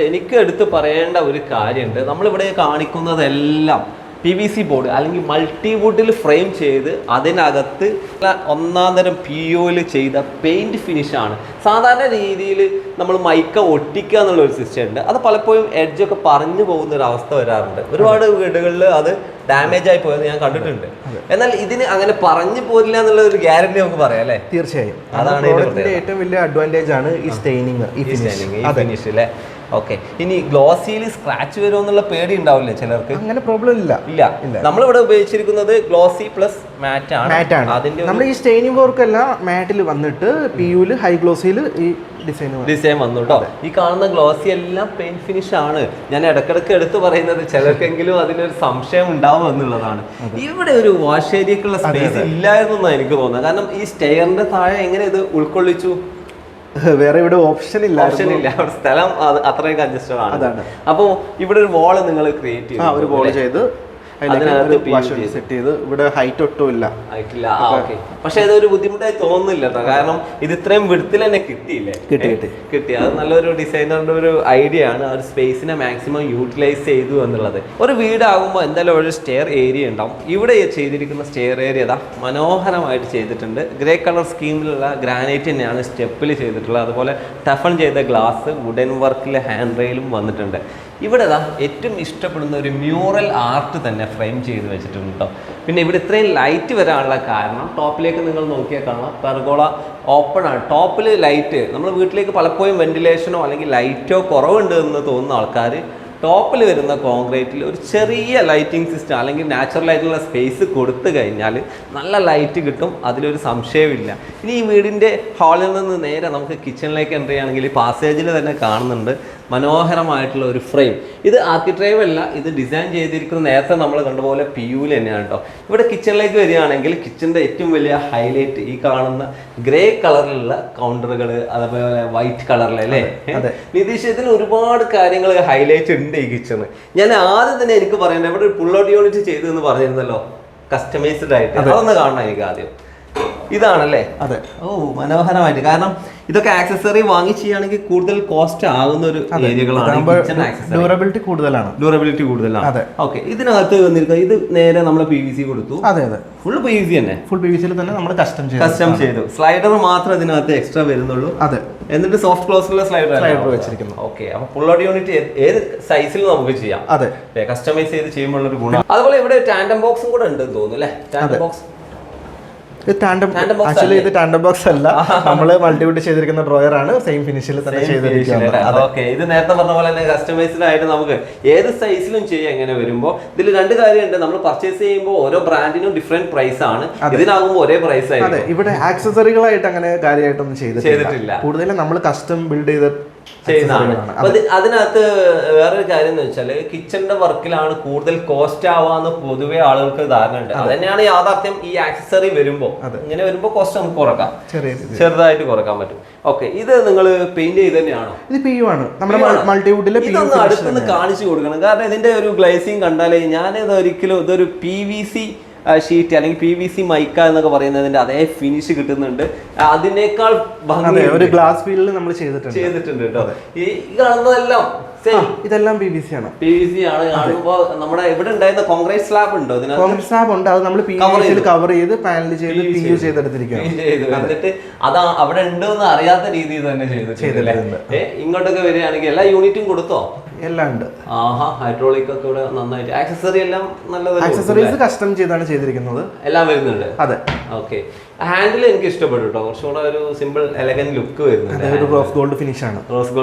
എനിക്ക് എടുത്ത് പറയേണ്ട ഒരു കാര്യമുണ്ട്. നമ്മളിവിടെ കാണിക്കുന്നതെല്ലാം PVC ബോർഡ് അല്ലെങ്കിൽ മൾട്ടിവുഡിൽ ഫ്രെയിം ചെയ്ത് അതിനകത്ത് 1ാം തരം PU ചെയ്ത പെയിന്റ് ഫിനിഷാണ്. സാധാരണ രീതിയിൽ നമ്മൾ മൈക്ക ഒട്ടിക്കുക എന്നുള്ള ഒരു സിസ്റ്റം ഉണ്ട്. അത് പലപ്പോഴും എഡ്ജൊക്കെ പറഞ്ഞു പോകുന്ന ഒരു അവസ്ഥ വരാറുണ്ട്. ഒരുപാട് വീടുകളിൽ അത് ഡാമേജ് ആയി പോയത് ഞാൻ കണ്ടിട്ടുണ്ട്. എന്നാൽ ഇതിന് അങ്ങനെ പറഞ്ഞു പോരില്ല എന്നുള്ള ഒരു ഗ്യാരണ്ടി നമുക്ക് പറയാം അല്ലേ? തീർച്ചയായും, അതാണ് ഏറ്റവും വലിയ അഡ്വാൻറ്റേജ് ആണ് ഈ സ്റ്റെയിനിങ്, ഈ ഫിനിഷ് അല്ലേ? ഓക്കെ, ഇനി ഗ്ലോസിയിൽ സ്ക്രാച്ച് വരുമോ എന്നുള്ള പേടി ഉണ്ടാവില്ലേ ചിലർക്ക്? അങ്ങനെ പ്രോബ്ലം ഇല്ല. നമ്മളിവിടെ ഉപയോഗിച്ചിരിക്കുന്നത് ഗ്ലോസി പ്ലസ് മാറ്റ് ആണ്. അതിന്റെ നമ്മൾ ഈ സ്റ്റെയിനിങ് വർക്ക് എല്ലാം മാറ്റിൽ വന്നിട്ട് പിയുല് ഹൈ ഗ്ലോസിയിൽ ഈ ഡിസൈൻ വന്നു കേട്ടോ. ഈ കാണുന്ന ഗ്ലോസി എല്ലാം പെയിന്റ് ഫിനിഷ് ആണ്. ഞാൻ ഇടക്കിടക്ക് എടുത്തു പറയുന്നത് ചിലർക്കെങ്കിലും അതിനൊരു സംശയം ഉണ്ടാവും എന്നുള്ളതാണ്. ഇവിടെ ഒരു വാഷ് ഏരിയക്കുള്ള സ്പേസ് ഇല്ലായിരുന്നു എന്നാണ് എനിക്ക് തോന്നുന്നത്. കാരണം ഈ സ്റ്റെയറിന്റെ താഴെ എങ്ങനെ ഇത് ഉൾക്കൊള്ളിച്ചു? വേറെ ഇവിടെ ഓപ്ഷൻ ഇല്ല. സ്ഥലം അത്രയും കൺജസ്റ്റഡ് ആണ്. അപ്പോൾ ഇവിടെ ഒരു വാള് നിങ്ങൾ ക്രിയേറ്റ് ചെയ്തു, ഒരു വാൾ ചെയ്ത് സെറ്റ് ചെയ്ത് ഇവിടെ ഹൈറ്റ് ഒട്ടും ഇല്ല. പക്ഷെ അതൊരു ബുദ്ധിമുട്ടായി തോന്നുന്നില്ല കേട്ടോ, കാരണം ഇത് ഇത്രയും വിടത്തിൽ തന്നെ കിട്ടിയില്ലേ? കിട്ടി. അത് നല്ലൊരു ഡിസൈനറുടെ ഒരു ഐഡിയ ആണ്. ആ ഒരു സ്പേസിനെ മാക്സിമം യൂട്ടിലൈസ് ചെയ്തു എന്നുള്ളത്. ഒരു വീടാകുമ്പോൾ എന്തായാലും ഒരു സ്റ്റെയർ ഏരിയ ഉണ്ടാവും. ഇവിടെ ചെയ്തിരിക്കുന്ന സ്റ്റെയർ ഏരിയ മനോഹരമായിട്ട് ചെയ്തിട്ടുണ്ട്. ഗ്രേ കളർ സ്കീമിലുള്ള ഗ്രാനൈറ്റ് തന്നെയാണ് സ്റ്റെപ്പിൽ ചെയ്തിട്ടുള്ളത്. അതുപോലെ ടഫൺ ചെയ്ത ഗ്ലാസ്, വുഡൻ വർക്കിലെ ഹാൻഡ് റെയിലും വന്നിട്ടുണ്ട്. ഇവിടെ ഏറ്റവും ഇഷ്ടപ്പെടുന്ന ഒരു മ്യൂറൽ ആർട്ട് തന്നെ ഫ്രെയിം ചെയ്ത് വെച്ചിട്ടുണ്ട് കേട്ടോ. പിന്നെ ഇവിടെ ഇത്രയും ലൈറ്റ് വരാനുള്ള കാരണം ടോപ്പിലേക്ക് നിങ്ങൾ നോക്കിയാൽ കാണാം, പെർഗോള ഓപ്പൺ ആണ്. ടോപ്പിൽ ലൈറ്റ്, നമ്മൾ വീട്ടിലേക്ക് പലപ്പോഴും വെന്റിലേഷനോ അല്ലെങ്കിൽ ലൈറ്റോ കുറവുണ്ട് എന്ന് തോന്നുന്ന ആൾക്കാർ ടോപ്പിൽ വരുന്ന കോൺക്രീറ്റിൽ ഒരു ചെറിയ ലൈറ്റിംഗ് സിസ്റ്റം അല്ലെങ്കിൽ നാച്ചുറൽ ആയിട്ടുള്ള സ്പേസ് കൊടുത്തു കഴിഞ്ഞാൽ നല്ല ലൈറ്റ് കിട്ടും, അതിലൊരു സംശയമില്ല. ഇനി ഈ വീടിൻ്റെ ഹാളിൽ നിന്ന് നേരെ നമുക്ക് കിച്ചണിലേക്ക് എൻ്റർ ചെയ്യുകയാണെങ്കിൽ പാസേജിൽ തന്നെ കാണുന്നുണ്ട് മനോഹരമായിട്ടുള്ള ഒരു ഫ്രെയിം. ഇത് ആർക്കിട്രൈവ് അല്ല, ഇത് ഡിസൈൻ ചെയ്തിരിക്കുന്ന നേരത്തെ നമ്മൾ കണ്ടുപോലെ പിയുവിൽ തന്നെയാണ് കേട്ടോ. ഇവിടെ കിച്ചണിലേക്ക് വരികയാണെങ്കിൽ കിച്ചണിൻ്റെ ഏറ്റവും വലിയ ഹൈലൈറ്റ് ഈ കാണുന്ന ഗ്രേ കളറിലുള്ള കൗണ്ടറുകൾ, അതുപോലെ വൈറ്റ് കളറിലല്ലേ നിതീഷ്, ഇതിന് ഒരുപാട് കാര്യങ്ങൾ ഹൈലൈറ്റ് ഉണ്ട് ഈ കിച്ചണ്. ഞാൻ ആദ്യം തന്നെ എനിക്ക് പറയേണ്ടത് ഇവിടെ ഒരു പുൾ ഔട്ട് യൂണിറ്റ് ചെയ്തു എന്ന് പറഞ്ഞിരുന്നല്ലോ, കസ്റ്റമൈസ്ഡ് ആയിട്ട്. അതൊന്ന് കാണണം എനിക്ക് ആദ്യം. ഇതാണല്ലേ? അതെ. ഓ, മനോഹരമായിട്ട്. കാരണം ഇതൊക്കെ ആക്സസറി വാങ്ങി ചെയ്യുകയാണെങ്കിൽ കൂടുതൽ കോസ്റ്റ് ആകുന്ന ഒരു ഏരിയകളാണ്. ഡ്യൂറബിലിറ്റി കൂടുതലാണ്. ഓക്കെ, ഇതിനകത്ത് വന്നിരിക്കുക ഇത് നേരെ നമ്മൾ PVC കൊടുത്തു. അതെ, ഫുൾ PVC തന്നെ. ഫുൾ PVC തന്നെ നമ്മൾ കസ്റ്റം ചെയ്തു. സ്ലൈഡർ മാത്രം ഇതിനകത്ത് എക്സ്ട്രാ വരുന്നുള്ളൂ. അതെ. എന്നിട്ട് സോഫ്റ്റ് ക്ലോസിലുള്ള സ്ലൈഡർ വെച്ചിരിക്കുന്നു. ഓക്കെ, അപ്പൊ പുൾ ഔട്ട് യൂണിറ്റ് ഏത് സൈസിൽ നമുക്ക് ചെയ്യാം. അതെ, കസ്റ്റമൈസ് ചെയ്ത് ചെയ്യുമ്പോൾ ഒരു ഗുണം. അതുപോലെ ഇവിടെ ടാൻഡം ബോക്സും കൂടെ ഉണ്ട് തോന്നുന്നു അല്ലേ? ടാൻഡം ബോക്സ് ആക്ച്വലി ഇത് ടാൻഡം ബോക്സ് അല്ല, നമ്മള് മൾട്ടിവുഡ് ചെയ്തിരിക്കുന്ന ഡ്രോയർ ആണ്. സെയിം ഫിനിഷിൽ തന്നെ ചെയ്തിരിക്കുന്നത്. ഇത് നേരത്തെ പറഞ്ഞ പോലെ തന്നെ കസ്റ്റമൈസ്ഡ് ആയിട്ട് നമുക്ക് ഏത് സൈസിലും ചെയ്യാം. എങ്ങനെ വരുമ്പോൾ ഇതിൽ രണ്ട് കാര്യമുണ്ട്. നമ്മൾ പർച്ചേസ് ചെയ്യുമ്പോൾ ഓരോ ബ്രാൻഡിനും ഡിഫറെന്റ് പ്രൈസ് ആണ്. ഇതിനാകുമ്പോൾ ഒരേ പ്രൈസ് ആയിരിക്കും. ഇവിടെ ആക്സസറികളായിട്ട് അങ്ങനെ കാര്യമായിട്ടൊന്നും ചെയ്തിട്ടില്ല. കൂടുതലും നമ്മൾ കസ്റ്റം ബിൽഡ് ചെയ്ത് ചെയ്യുന്നതാണ്. അതിനകത്ത് വേറൊരു കാര്യം എന്ന് വെച്ചാല് കിച്ചണിന്റെ വർക്കിലാണ് കൂടുതൽ കോസ്റ്റ് ആവാന്ന് പൊതുവെ ആളുകൾക്ക് ധാരണ ഉണ്ട്. അത് തന്നെയാണ് യാഥാർത്ഥ്യം. ഈ ആക്സസറി വരുമ്പോ ഇങ്ങനെ വരുമ്പോ കോസ്റ്റ് നമുക്ക് കുറക്കാം, ചെറുതായിട്ട് കുറക്കാൻ പറ്റും. ഓക്കെ, ഇത് നിങ്ങൾ പെയിന്റ് ചെയ്ത് തന്നെയാണോ? ഇത് PU ആണ്. നമ്മുടെ മൾട്ടിവുഡിലെ ഇതൊന്ന് അടുത്തുനിന്ന് കാണിച്ചു കൊടുക്കണം. കാരണം ഇതിന്റെ ഒരു ഗ്ലേസിങ് കണ്ടാലേ ഞാനിത് ഒരിക്കലും ഇതൊരു PVC ഷീറ്റ് അല്ലെങ്കിൽ PVC മൈക്ക എന്നൊക്കെ പറയുന്നതിന്റെ അതേ ഫിനിഷ് കിട്ടുന്നുണ്ട്. അതിനേക്കാൾ ഭംഗി ഒരു ഗ്ലാസ് ഫീൽഡിൽ നമ്മൾ ചെയ്തിട്ടുണ്ട് കേട്ടോ. ഈ കാണുന്നതെല്ലാം ഇതെല്ലാം PVC ആണ്. കാണുമ്പോൾ നമ്മുടെ ഇവിടെ ഉണ്ടായിരുന്ന കോൺക്രീറ്റ് സ്ലാബ് ഉണ്ടോ? കോൺക്രീറ്റ് സ്ലാബ് ഉണ്ട്. അത് നമ്മൾ PVC കവർ ചെയ്ത് പാനൽ ചെയ്ത് PU ചെയ്തെടുത്തിരിക്കുകയാണ്. എന്നിട്ട് അത് അവിടെ ഉണ്ടോ എന്ന് അറിയാത്ത രീതിയിൽ തന്നെ ചെയ്തിട്ടുണ്ട്. ഇങ്ങോട്ടൊക്കെ വരികയാണെങ്കിൽ എല്ലാ യൂണിറ്റും കൊടുത്തോ? എല്ലാം ഉണ്ട്. ഹൈഡ്രോളിക് ഒക്കെ ഇവിടെ നന്നായിട്ട്. ആക്സസറി എല്ലാം ആക്സസറീസ് കസ്റ്റം ചെയ്താണ് ചെയ്തിരിക്കുന്നത്. എല്ലാം വരുന്നുണ്ട്. അതെ. ഓക്കെ, ഹാൻഡിൽ എനിക്ക് ഇഷ്ടപ്പെട്ടു കേട്ടോ. കുറച്ചുകൂടെ ഒരു സിമ്പിൾ എലഗന്റ് ലുക്ക് വരുന്നുണ്ട്. ഒരു റോസ് ഗോൾഡ് ഫിനിഷ്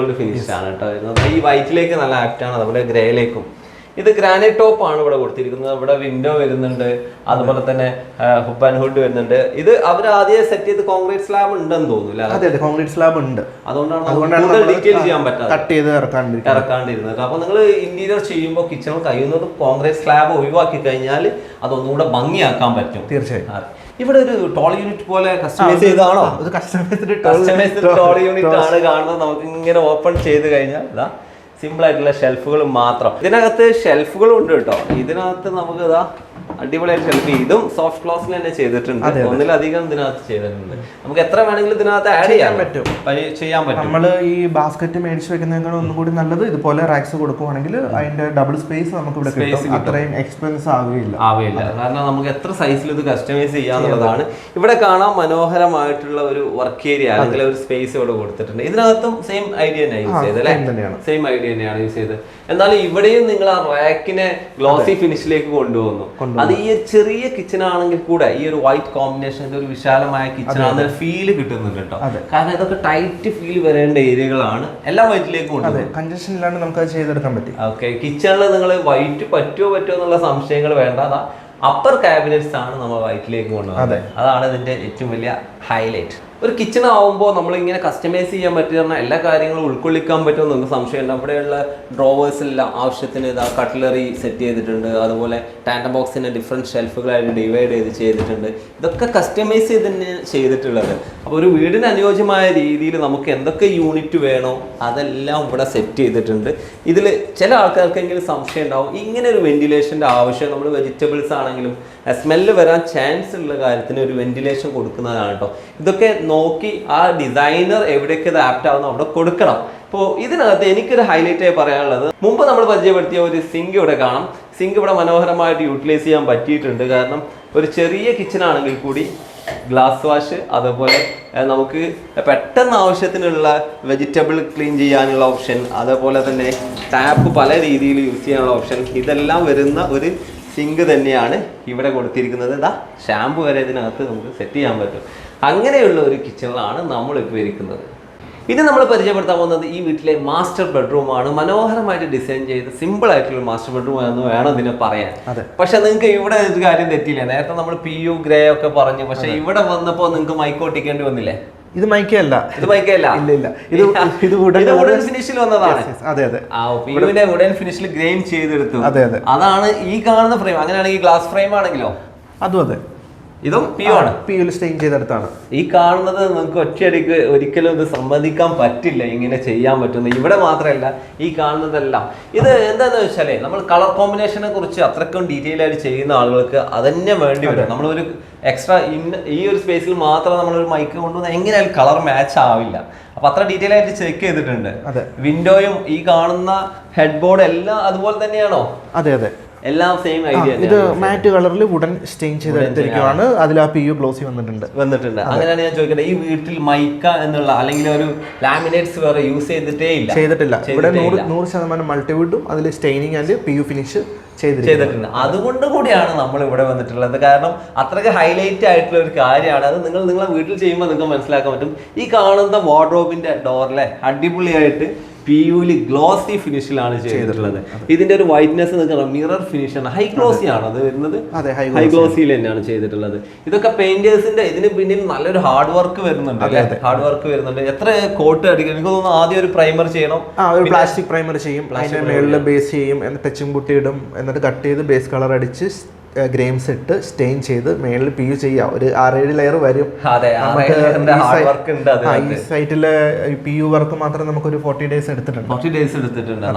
ആണ്. കേട്ടോ. ഈ വൈറ്റിലേക്ക് നല്ല ആപ്റ്റ് ആണ്, അതുപോലെ ഗ്രേയിലേക്കും. ഇത് ഗ്രാനൈറ്റ് ടോപ്പ് ആണ് ഇവിടെ കൊടുത്തിരിക്കുന്നത്. ഇവിടെ വിൻഡോ വരുന്നുണ്ട്, അതുപോലെ തന്നെ ഹുപ്പ് ആൻഡ് ഹുഡ് വരുന്നുണ്ട്. ഇത് അവർ ആദ്യം സെറ്റ് ചെയ്ത് കോൺക്രീറ്റ് സ്ലാബ് ഉണ്ടെന്ന് തോന്നുന്നില്ല. അതെ, കോൺക്രീറ്റ് സ്ലാബ് ഉണ്ട്. അതുകൊണ്ടാണ് ഡീറ്റെയിൽ ചെയ്യാൻ പറ്റാതെ കട്ട് ചെയ്ത് ഇറക്കാണ്ടിരുന്നത്. അപ്പൊ നിങ്ങൾ ഇന്റീരിയർ ചെയ്യുമ്പോൾ കിച്ചൺ കഴിയുന്നതും കോൺക്രീറ്റ് സ്ലാബ് ഒഴിവാക്കി കഴിഞ്ഞാൽ അതൊന്നുകൂടെ ഭംഗിയാക്കാൻ പറ്റും. തീർച്ചയായും. ഇവിടെ ഒരു ടോൾ യൂണിറ്റ് പോലെ കസ്റ്റമൈസ് ചെയ്താണോ? കസ്റ്റമൈസ്ഡ് ടോൾ യൂണിറ്റ് ആണ് കാണുന്നത്. നമുക്ക് ഇങ്ങനെ ഓപ്പൺ ചെയ്ത് കഴിഞ്ഞാൽ സിമ്പിൾ ആയിട്ടുള്ള ഷെൽഫുകൾ മാത്രം. ഇതിനകത്ത് ഷെൽഫുകളും ഉണ്ട് കേട്ടോ. ഇതിനകത്ത് നമുക്ക് അടിപൊളിയായിട്ട് ഷെൽഫ്. ഇതും സോഫ്റ്റ് ക്ലോസിൽ തന്നെ ചെയ്തിട്ടുണ്ട്. ഒന്നിലധികം ഇതിനകത്ത് ചെയ്തിട്ടുണ്ട്. നമുക്ക് എത്ര വേണമെങ്കിലും ഇതിനകത്ത് ആഡ് ചെയ്യാൻ പറ്റും. നമ്മൾ ഈ ബാസ്ക്കറ്റ് മേടിച്ച് വെക്കുന്നതിനേക്കാൾ ഒന്നും കൂടി നല്ലത് ഇതുപോലെ റാക്സ് കൊടുക്കുവാണെങ്കിൽ അതിന്റെ ഡബിൾ സ്പേസ് നമുക്ക് ഇവിടെ കിട്ടും. അത്രയും എക്സ്പെൻസ് ആവുകയില്ല. കാരണം നമുക്ക് എത്ര സൈസിൽ ഇത് കസ്റ്റമൈസ് ചെയ്യാന്നുള്ളതാണ്. ഇവിടെ കാണാൻ മനോഹരമായിട്ടുള്ള ഒരു വർക്ക് ഏരിയ അല്ലെങ്കിൽ ഒരു സ്പേസ് ഇവിടെ കൊടുത്തിട്ടുണ്ട്. ഇതിനകത്തും സെയിം ഐഡിയ തന്നെ യൂസ് ചെയ്ത് അല്ലേ? സെയിം ഐഡിയ തന്നെയാണ് യൂസ് ചെയ്തത്. എന്നാലും ഇവിടെയും നിങ്ങൾ ആ റാക്കിനെ ഗ്ലോസി ഫിനിഷിലേക്ക് കൊണ്ടുവന്നു. അത് അത് ഈ ചെറിയ കിച്ചൺ ആണെങ്കിൽ കൂടെ ഈ ഒരു വൈറ്റ് കോമ്പിനേഷൻ്റെ ഒരു വിശാലമായ കിച്ചൺ ആണെന്ന് ഫീല് കിട്ടുന്നുണ്ട് കേട്ടോ. കാരണം ഇതൊക്കെ ടൈറ്റ് ഫീൽ വരേണ്ട ഏരിയകളാണ്, എല്ലാം വൈറ്റിലേക്ക് കൊണ്ടുപോകും. കൺജഷൻ ഇല്ലാണ്ട് നമുക്ക് അത് ചെയ്തെടുക്കാൻ പറ്റും. ഓക്കെ, കിച്ചണിൽ നിങ്ങൾ വൈറ്റ് പറ്റുമോ എന്നുള്ള സംശയങ്ങൾ വേണ്ട. അതാ അപ്പർ ക്യാബിനറ്റ്സ് ആണ് നമ്മൾ വൈറ്റിലേക്ക് കൊണ്ടുപോകുന്നത്. അതാണ് ഇതിന്റെ ഏറ്റവും വലിയ ഹൈലൈറ്റ്. ഒരു കിച്ചൺ ആവുമ്പോൾ നമ്മളിങ്ങനെ കസ്റ്റമൈസ് ചെയ്യാൻ പറ്റുന്ന എല്ലാ കാര്യങ്ങളും ഉൾക്കൊള്ളിക്കാൻ പറ്റുമെന്ന് നമുക്ക് സംശയമുണ്ട്. അവിടെയുള്ള ഡ്രോവേഴ്സെല്ലാം ആവശ്യത്തിന് ഇതാ കട്ട്ലറി സെറ്റ് ചെയ്തിട്ടുണ്ട്. അതുപോലെ ടാൻഡം ബോക്സിനെ ഡിഫറെൻറ്റ് ഷെൽഫുകളായിട്ട് ഡിവൈഡ് ചെയ്തിട്ടുണ്ട്. ഇതൊക്കെ കസ്റ്റമൈസ് ചെയ്ത് തന്നെ ചെയ്തിട്ടുള്ളത്. അപ്പോൾ ഒരു വീടിന് അനുയോജ്യമായ രീതിയിൽ നമുക്ക് എന്തൊക്കെ യൂണിറ്റ് വേണോ അതെല്ലാം ഇവിടെ സെറ്റ് ചെയ്തിട്ടുണ്ട്. ഇതിൽ ചില ആൾക്കാർക്കെങ്കിലും സംശയം ഉണ്ടാവും, ഇങ്ങനെ ഒരു വെന്റിലേഷൻ്റെ ആവശ്യം, നമ്മൾ വെജിറ്റബിൾസ് ആണെങ്കിലും സ്മെല്ല് വരാൻ ചാൻസ് ഉള്ള കാര്യത്തിന് ഒരു വെന്റിലേഷൻ കൊടുക്കുന്നതാണ് കേട്ടോ. ഇതൊക്കെ നോക്കി ആ ഡിസൈനർ എവിടെയൊക്കെ ഇത് ആപ്റ്റ് ആവുന്നു അവിടെ കൊടുക്കണം. ഇപ്പോൾ ഇതിനകത്ത് എനിക്കൊരു ഹൈലൈറ്റ് ആയി പറയാനുള്ളത്, മുമ്പ് നമ്മൾ പരിചയപ്പെടുത്തിയ ഒരു സിങ്ക് ഇവിടെ കാണാം. സിങ്ക് ഇവിടെ മനോഹരമായിട്ട് യൂട്ടിലൈസ് ചെയ്യാൻ പറ്റിയിട്ടുണ്ട്. കാരണം ഒരു ചെറിയ കിച്ചൺ ആണെങ്കിൽ കൂടി ഗ്ലാസ് വാഷ്, അതുപോലെ നമുക്ക് പെട്ടെന്ന് ആവശ്യത്തിനുള്ള വെജിറ്റബിൾ ക്ലീൻ ചെയ്യാനുള്ള ഓപ്ഷൻ, അതേപോലെ തന്നെ ടാപ്പ് പല രീതിയിൽ യൂസ് ചെയ്യാനുള്ള ഓപ്ഷൻ, ഇതെല്ലാം വരുന്ന ഒരു സിങ്ക് തന്നെയാണ് ഇവിടെ കൊടുത്തിരിക്കുന്നത്. ഇതാ ഷാമ്പു വരെ ഇതിനകത്ത് നമുക്ക് സെറ്റ് ചെയ്യാൻ പറ്റും. അങ്ങനെയുള്ള ഒരു കിച്ചണിലാണ് നമ്മളിപ്പോൾ ഇരിക്കുന്നത്. ഇനി നമ്മൾ പരിചയപ്പെടുത്താൻ പോകുന്നത് ഈ വീട്ടിലെ മാസ്റ്റർ ബെഡ്റൂമാണ്. മനോഹരമായിട്ട് ഡിസൈൻ ചെയ്ത് സിമ്പിൾ ആയിട്ടുള്ള മാസ്റ്റർ ബെഡ്റൂം എന്ന് വേണം ഇതിനെ പറയാൻ. പക്ഷെ നിങ്ങൾക്ക് ഇവിടെ ഒരു കാര്യം തെറ്റില്ല. നേരത്തെ നമ്മൾ PU ഗ്രേ ഒക്കെ പറഞ്ഞു, പക്ഷെ ഇവിടെ വന്നപ്പോൾ നിങ്ങൾക്ക് മൈക്കോട്ടിക്കേണ്ടി വന്നില്ലേ? ഇത് മൈക്കല്ല, ഇത് മൈക്കല്ല, ഇല്ല, ഇത് വുഡൻ ഫിനിഷിൽ വന്നതാണ്. അതെ അതെ, പിയുവിന്റെ വുഡൻ ഫിനിഷിൽ ഗ്രെയിൻ ചെയ്തെടുത്തു. അതെ അതെ, അതാണ് ഈ കാണുന്ന ഫ്രെയിം. അങ്ങനെയാണെങ്കിൽ ഗ്ലാസ് ഫ്രെയിം ആണെങ്കിലോ അതും അതെ, ഇതും PU ആണ്, PU സ്റ്റെയിൻ ചെയ്തെടുത്താണ്. ഈ കാണുന്നത് നിങ്ങൾക്ക് ഒറ്റയടിക്ക് ഒരിക്കലും ഇത് സമ്മതിക്കാൻ പറ്റില്ല ഇങ്ങനെ ചെയ്യാൻ പറ്റുന്നത്. ഇവിടെ മാത്രമല്ല, ഈ കാണുന്നതെല്ലാം ഇത് എന്താണെന്ന് വെച്ചാലേ, നമ്മൾ കളർ കോമ്പിനേഷനെ കുറിച്ച് അത്രയ്ക്കും ഡീറ്റെയിൽ ആയിട്ട് ചെയ്യുന്ന ആളുകൾക്ക് അതന്നെ വേണ്ടി വരും. നമ്മളൊരു എക്സ്ട്രാ ഈ ഒരു സ്പേസിൽ മാത്രം നമ്മളൊരു മൈക്ക് കൊണ്ടുവന്നാൽ എങ്ങനെയായാലും കളർ മാച്ച് ആവില്ല. അപ്പൊ അത്ര ഡീറ്റെയിൽ ആയിട്ട് ചെക്ക് ചെയ്തിട്ടുണ്ട്. വിൻഡോയും ഈ കാണുന്ന ഹെഡ് ബോർഡ് എല്ലാം അതുപോലെ തന്നെയാണോ? അതെ അതെ, എല്ലാം സെയിം ഐഡിയ. ഇത് മാറ്റ് കളറിൽ വുഡൻ സ്റ്റെയിൻ ചെയ്തെടുത്തിരിക്കുകയാണ്. അതിൽ ആ PU ഗ്ലോസി വന്നിട്ടുണ്ട്. അങ്ങനെയാണ് ഞാൻ ചോദിക്കട്ടെ, ഈ വീട്ടിൽ മൈക്ക എന്നുള്ള അല്ലെങ്കിൽ ഒരു ലാമിനേറ്റ്സ് വേറെ യൂസ് ചെയ്തിട്ടില്ല. ഇവിടെ 100% മൾട്ടിവുഡും അതിൽ സ്റ്റെയിനിങ് ആൻഡ് PU ഫിനിഷ് ചെയ്തിട്ടുണ്ട്. അതുകൊണ്ട് കൂടിയാണ് നമ്മൾ ഇവിടെ വന്നിട്ടുള്ളത്. കാരണം അത്രയ്ക്ക് ഹൈലൈറ്റ് ആയിട്ടുള്ള ഒരു കാര്യമാണ് അത്. നിങ്ങളെ വീട്ടിൽ ചെയ്യുമ്പോൾ നിങ്ങൾക്ക് മനസ്സിലാക്കാൻ പറ്റും. ഈ കാണുന്ന വാർഡ്രോബിന്റെ ഡോറിലെ അടിപൊളിയായിട്ട് PUവിൽ ഗ്ലോസി ഫിനിഷിലാണ് ചെയ്തിട്ടുള്ളത്. ഇതിന്റെ ഒരു വൈറ്റ്നെസ് നിങ്ങൾക്ക് മിറർ ഫിനിഷ് ആണ്, ഹൈ ഗ്ലോസി ആണ് അത് വരുന്നത്. ഹൈ ഗ്ലോസിയിൽ തന്നെയാണ് ചെയ്തിട്ടുള്ളത്. ഇതൊക്കെ പെയിന്റേഴ്സിന്റെ ഇതിന് പിന്നിൽ നല്ലൊരു ഹാർഡ് വർക്ക് വരുന്നുണ്ട്. എത്ര കോട്ട് അടിക്കും? എനിക്ക് തോന്നുന്നു ആദ്യം ഒരു പ്രൈമർ ചെയ്യണം, ഒരു പ്ലാസ്റ്റിക് പ്രൈമർ ചെയ്യും, അതിന്റെ മേളിൽ ബേസ് ചെയ്യും, ടച്ചിങ് പുട്ടി ഇടും, എന്നിട്ട് കട്ട് ചെയ്ത് ബേസ് കളർ അടിച്ച് ഗ്രെയിംസ് ഇട്ട് സ്റ്റെയിൻ ചെയ്ത് മേളിൽ PU ചെയ്യാം. ഒരു 6-7 ലെയർ വരും. ഈ സൈറ്റിലെ PU വർക്ക് മാത്രം നമുക്കൊരു 40 ഡേയ്സ് എടുത്തിട്ടുണ്ട്.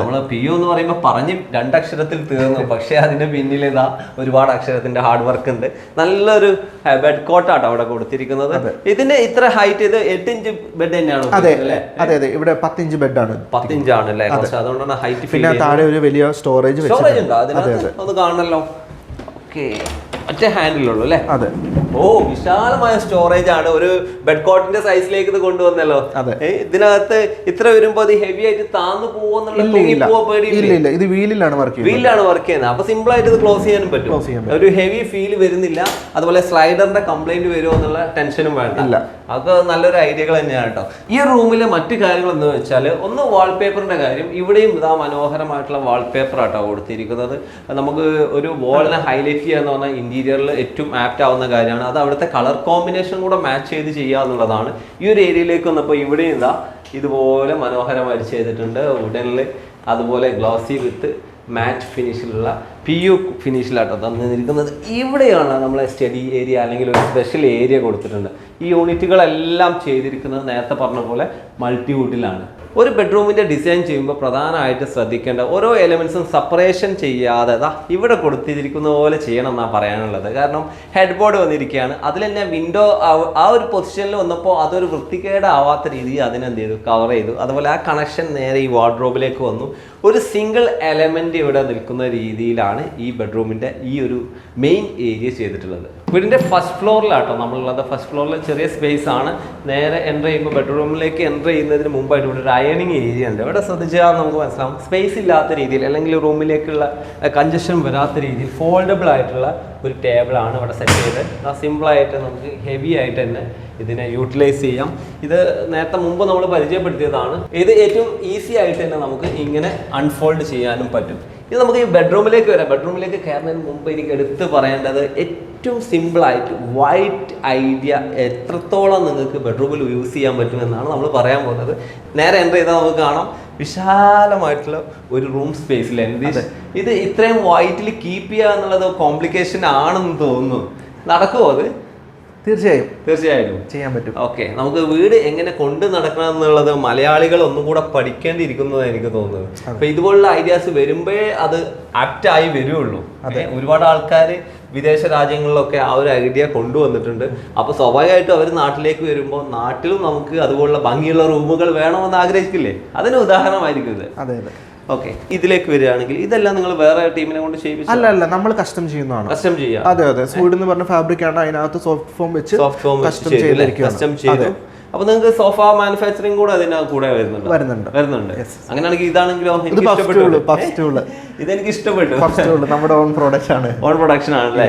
നമ്മൾ PU എന്ന് പറയുമ്പോൾ പറഞ്ഞ് 2 അക്ഷരത്തിൽ തീർന്നു, പക്ഷെ അതിന്റെ പിന്നിൽ ഇതാ ഒരുപാട് അക്ഷരത്തിന്റെ ഹാർഡ് വർക്ക് ഉണ്ട്. നല്ലൊരു ബെഡ് കോട്ടാട്ടോ അവിടെ കൊടുത്തിരിക്കുന്നത്. ഇതിന്റെ ഇത്ര ഹൈറ്റ്, ഇത് 8 ഇഞ്ച് ബെഡ് തന്നെയാണ്. അതെ, ഇവിടെ 10 ഇഞ്ച് ബെഡാണ്. 10 ഇഞ്ചാണ് അല്ലേ? അതുകൊണ്ടാണ് ഹൈറ്റ്. പിന്നെ താഴെ ഒരു വലിയ സ്റ്റോറേജ് ഉണ്ട്. അതിനകത്ത് ഒന്ന് കാണണല്ലോ. ഒറ്റ ഹാൻഡിലുള്ളൂ അല്ലേ? അതെ. ഓ, വിശാലമായ സ്റ്റോറേജ് ആണ്. ഒരു ബെഡ് കോട്ടിന്റെ സൈസിലേക്ക് ഇത് കൊണ്ടുവന്നല്ലോ. ഇതിനകത്ത് ഇത്ര വരുമ്പോ അത് ഹെവി ആയിട്ട് താന്നു പോകുന്നുള്ള പേടിയില്ല. ഇത് വീലിലാണ് വർക്ക് ചെയ്യുന്നത്. അപ്പൊ സിമ്പിൾ ആയിട്ട് ഇത് ക്ലോസ് ചെയ്യാനും പറ്റും. ഒരു ഹെവി ഫീൽ വരുന്നില്ല. അതുപോലെ സ്ലൈഡറിന്റെ കംപ്ലൈന്റ് വരുമോ എന്നുള്ള ടെൻഷനും വേണ്ട. അതൊക്കെ നല്ലൊരു ഐഡിയകൾ തന്നെയാണ് കേട്ടോ. ഈ റൂമിലെ മറ്റു കാര്യങ്ങൾ എന്ന് വെച്ചാൽ, ഒന്ന് വാൾപേപ്പറിന്റെ കാര്യം. ഇവിടെയും ഇതാ മനോഹരമായിട്ടുള്ള വാൾപേപ്പർ ആട്ടോ കൊടുത്തിരിക്കുന്നത്. നമുക്ക് ഒരു വാളിനെ ഹൈലൈറ്റ് ചെയ്യാന്ന് പറഞ്ഞാൽ ഇന്റീരിയറിൽ ഏറ്റവും ആപ്റ്റ് ആവുന്ന കാര്യമാണ്. അത് അവിടുത്തെ കളർ കോമ്പിനേഷൻ കൂടെ മാച്ച് ചെയ്ത് ചെയ്യുക എന്നുള്ളതാണ്. ഈ ഒരു ഏരിയയിലേക്ക് വന്നപ്പോൾ ഇവിടെയും ഇതാ ഇതുപോലെ മനോഹരമായിട്ട് ചെയ്തിട്ടുണ്ട്. വുഡനിൽ അതുപോലെ ഗ്ലോസി വിത്ത് മാറ്റ് ഫിനിഷിലുള്ള PU ഫിനിഷിലാട്ടോ തന്നിരിക്കുന്നത്. ഇവിടെയാണ് നമ്മളെ സ്റ്റഡി ഏരിയ അല്ലെങ്കിൽ ഒരു സ്പെഷ്യൽ ഏരിയ കൊടുത്തിട്ടുണ്ട്. ഈ യൂണിറ്റുകളെല്ലാം ചെയ്തിരിക്കുന്നത് നേരത്തെ പറഞ്ഞ പോലെ മൾട്ടിവുഡിലാണ്. ഒരു ബെഡ്റൂമിൻ്റെ ഡിസൈൻ ചെയ്യുമ്പോൾ പ്രധാനമായിട്ട് ശ്രദ്ധിക്കേണ്ട ഓരോ എലിമെൻസും സെപ്പറേഷൻ ചെയ്യാതെ ഇവിടെ കൊടുത്തിരിക്കുന്ന പോലെ ചെയ്യണം എന്നാണ് പറയാനുള്ളത്. കാരണം ഹെഡ് ബോർഡ് വന്നിരിക്കുകയാണ്, അതിൽ തന്നെ വിൻഡോ ആ ഒരു പൊസിഷനിൽ വന്നപ്പോൾ അതൊരു വൃത്തികേടാവാത്ത രീതിയിൽ അതിനെന്ത് ചെയ്തു, കവർ ചെയ്തു. അതുപോലെ ആ കണക്ഷൻ നേരെ ഈ വാർഡ്രോബിലേക്ക് വന്നു. ഒരു സിംഗിൾ എലമെൻറ്റ് ഇവിടെ നിൽക്കുന്ന രീതിയിലാണ് ഈ ബെഡ്റൂമിൻ്റെ ഈ ഒരു മെയിൻ ഏരിയ ചെയ്തിട്ടുള്ളത്. വീടിൻ്റെ ഫസ്റ്റ് ഫ്ലോറിലാട്ടോ നമ്മളുള്ളത്. ഫസ്റ്റ് ഫ്ലോറിൽ ചെറിയ സ്പേസ് ആണ്. നേരെ എൻ്റർ ചെയ്യുമ്പോൾ ബെഡ്റൂമിലേക്ക് എൻ്റർ ചെയ്യുന്നതിന് മുമ്പായിട്ട് ഇവിടെ ഒരു അയണിങ് ഏരിയ ഉണ്ട്. ഇവിടെ ശ്രദ്ധിച്ചാൽ നമുക്ക് മനസ്സിലാവും, സ്പേസ് ഇല്ലാത്ത രീതിയിൽ അല്ലെങ്കിൽ റൂമിലേക്കുള്ള കൺജഷൻ വരാത്ത രീതിയിൽ ഫോൾഡബിൾ ആയിട്ടുള്ള ഒരു ടേബിളാണ് ഇവിടെ സെറ്റ് ചെയ്ത് സിമ്പിളായിട്ട് നമുക്ക് ഹെവി ആയിട്ട് തന്നെ ഇതിനെ യൂട്ടിലൈസ് ചെയ്യാം. ഇത് നേരത്തെ മുമ്പ് നമ്മൾ പരിചയപ്പെടുത്തിയതാണ്. ഇത് ഏറ്റവും ഈസി ആയിട്ട് തന്നെ നമുക്ക് ഇങ്ങനെ അൺഫോൾഡ് ചെയ്യാനും പറ്റും. ഇത് നമുക്ക് ഈ ബെഡ്റൂമിലേക്ക് വരാം. ബെഡ്റൂമിലേക്ക് കയറുന്നതിന് മുമ്പ് എനിക്ക് എടുത്ത് പറയേണ്ടത് ഏറ്റവും സിമ്പിളായിട്ട് വൈറ്റ് ഐഡിയ എത്രത്തോളം നിങ്ങൾക്ക് ബെഡ്റൂമിൽ യൂസ് ചെയ്യാൻ പറ്റുമെന്നാണ് നമ്മൾ പറയാൻ പോകുന്നത്. നേരെ എൻ്റർ ചെയ്താൽ നമുക്ക് കാണാം വിശാലമായിട്ടുള്ള ഒരു റൂം സ്പേസിൽ ഇത് ഇത്രയും വൈറ്റിൽ കീപ്പ് ചെയ്യുക എന്നുള്ളത് കോംപ്ലിക്കേഷൻ ആണെന്ന് തോന്നുന്നു. നടക്കുമോ അത്? തീർച്ചയായും ചെയ്യാൻ പറ്റും. ഓക്കെ, നമുക്ക് വീട് എങ്ങനെ കൊണ്ട് നടക്കണം എന്നുള്ളത് മലയാളികൾ ഒന്നും കൂടെ പഠിക്കേണ്ടിയിരിക്കുന്നതാണ് എനിക്ക് തോന്നുന്നത്. അപ്പൊ ഇതുപോലുള്ള ഐഡിയാസ് വരുമ്പോഴേ അത് ആപ്റ്റ് ആയി വരുള്ളൂ. ഒരുപാട് ആൾക്കാർ വിദേശ രാജ്യങ്ങളിലൊക്കെ ആ ഒരു ഐഡിയ കൊണ്ടുവന്നിട്ടുണ്ട്. അപ്പൊ സ്വാഭാവികമായിട്ടും അവർ നാട്ടിലേക്ക് വരുമ്പോൾ നാട്ടിലും നമുക്ക് അതുപോലുള്ള ഭംഗിയുള്ള റൂമുകൾ വേണമെന്ന് ആഗ്രഹിക്കില്ലേ? അതിന് ഉദാഹരണമായിരിക്കും ഇത്. അതെ അതെ. ഓക്കെ, ഇതിലേക്ക് വരികയാണെങ്കിൽ ഇതെല്ലാം നിങ്ങൾ വേറെ ടീമിനെ കൊണ്ട് ചെയ്യിപ്പിച്ചു? അല്ല, നമ്മൾ കസ്റ്റം ചെയ്യുന്നതാണ്. കസ്റ്റം ചെയ്യാം. അതെ. സ്വീഡ് എന്ന് പറഞ്ഞ ഫാബ്രിക് ആണ്. അതിനകത്ത് സോഫ്റ്റ് ഫോം വെച്ച് കസ്റ്റം ചെയ്തു. അപ്പൊ നിങ്ങൾക്ക് സോഫ മാനുഫാക്ചറിംഗ് കൂടെ അതിന് കൂടെ വരുന്നുണ്ട്. അങ്ങനെയാണെങ്കിൽ ഇതാണെങ്കിലോ ഇതെനിക്ക് ഇഷ്ടപ്പെട്ടു. നമ്മുടെ ഓൺ പ്രൊഡക്ഷൻ ആണല്ലേ?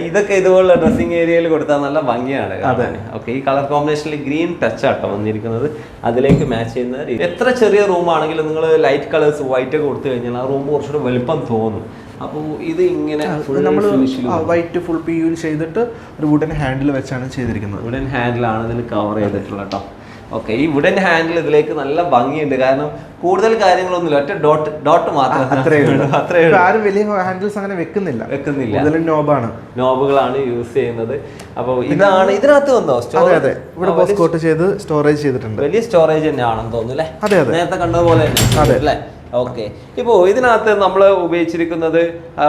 ഇതൊക്കെ ഇതുപോലുള്ള ഡ്രസ്സിംഗ് ഏരിയയിൽ കൊടുത്താൽ നല്ല ഭംഗിയാണ്. ഓക്കെ, ഈ കളർ കോമ്പിനേഷനിൽ ഗ്രീൻ ടച്ച് ആട്ടോ വന്നിരിക്കുന്നത്. അതിലേക്ക് മാച്ച് ചെയ്യുന്ന എത്ര ചെറിയ റൂം ആണെങ്കിലും നിങ്ങൾ ലൈറ്റ് കളേഴ്സ് വൈറ്റ് ഒക്കെ കൊടുത്തു കഴിഞ്ഞാൽ ആ റൂം കുറച്ചുകൂടെ വലുപ്പം തോന്നും. അപ്പോൾ ഇത് ഇങ്ങനെ വൈറ്റ് ഫുൾ PU ചെയ്തിട്ട് ഒരു വുഡൻ ഹാൻഡിൽ വെച്ചാണ് ചെയ്തിരിക്കുന്നത്. വുഡൻ ഹാൻഡിലാണ് ഇതിൽ കവർ ചെയ്തിട്ടുള്ളത് കേട്ടോ. ഓക്കെ, ഈ വുഡൻ ഹാൻഡിൽ ഇതിലേക്ക് നല്ല ഭംഗിയുണ്ട്. കാരണം കൂടുതൽ കാര്യങ്ങളൊന്നുമില്ല, ഒറ്റ ഡോട്ട് മാത്രം. ആരും വലിയ ഹാൻഡിൽസ് അങ്ങനെ വെക്കുന്നില്ല. നോബുകളാണ് യൂസ് ചെയ്യുന്നത്. അപ്പോൾ ഇതാണ് ഇതിനകത്ത് വന്നോ അതെ. ഇവിടെ ബോസ്കോട്ട് ചെയ്ത് സ്റ്റോറേജ് ചെയ്തിട്ടുണ്ട്. വലിയ സ്റ്റോറേജ് തന്നെയാണെന്ന് തോന്നുന്നു അല്ലേ? അതെ, നേരത്തെ കണ്ടതുപോലെ അല്ലേ? ഓക്കെ, ഇപ്പോൾ ഇതിനകത്ത് നമ്മൾ ഉപയോഗിച്ചിരിക്കുന്നത്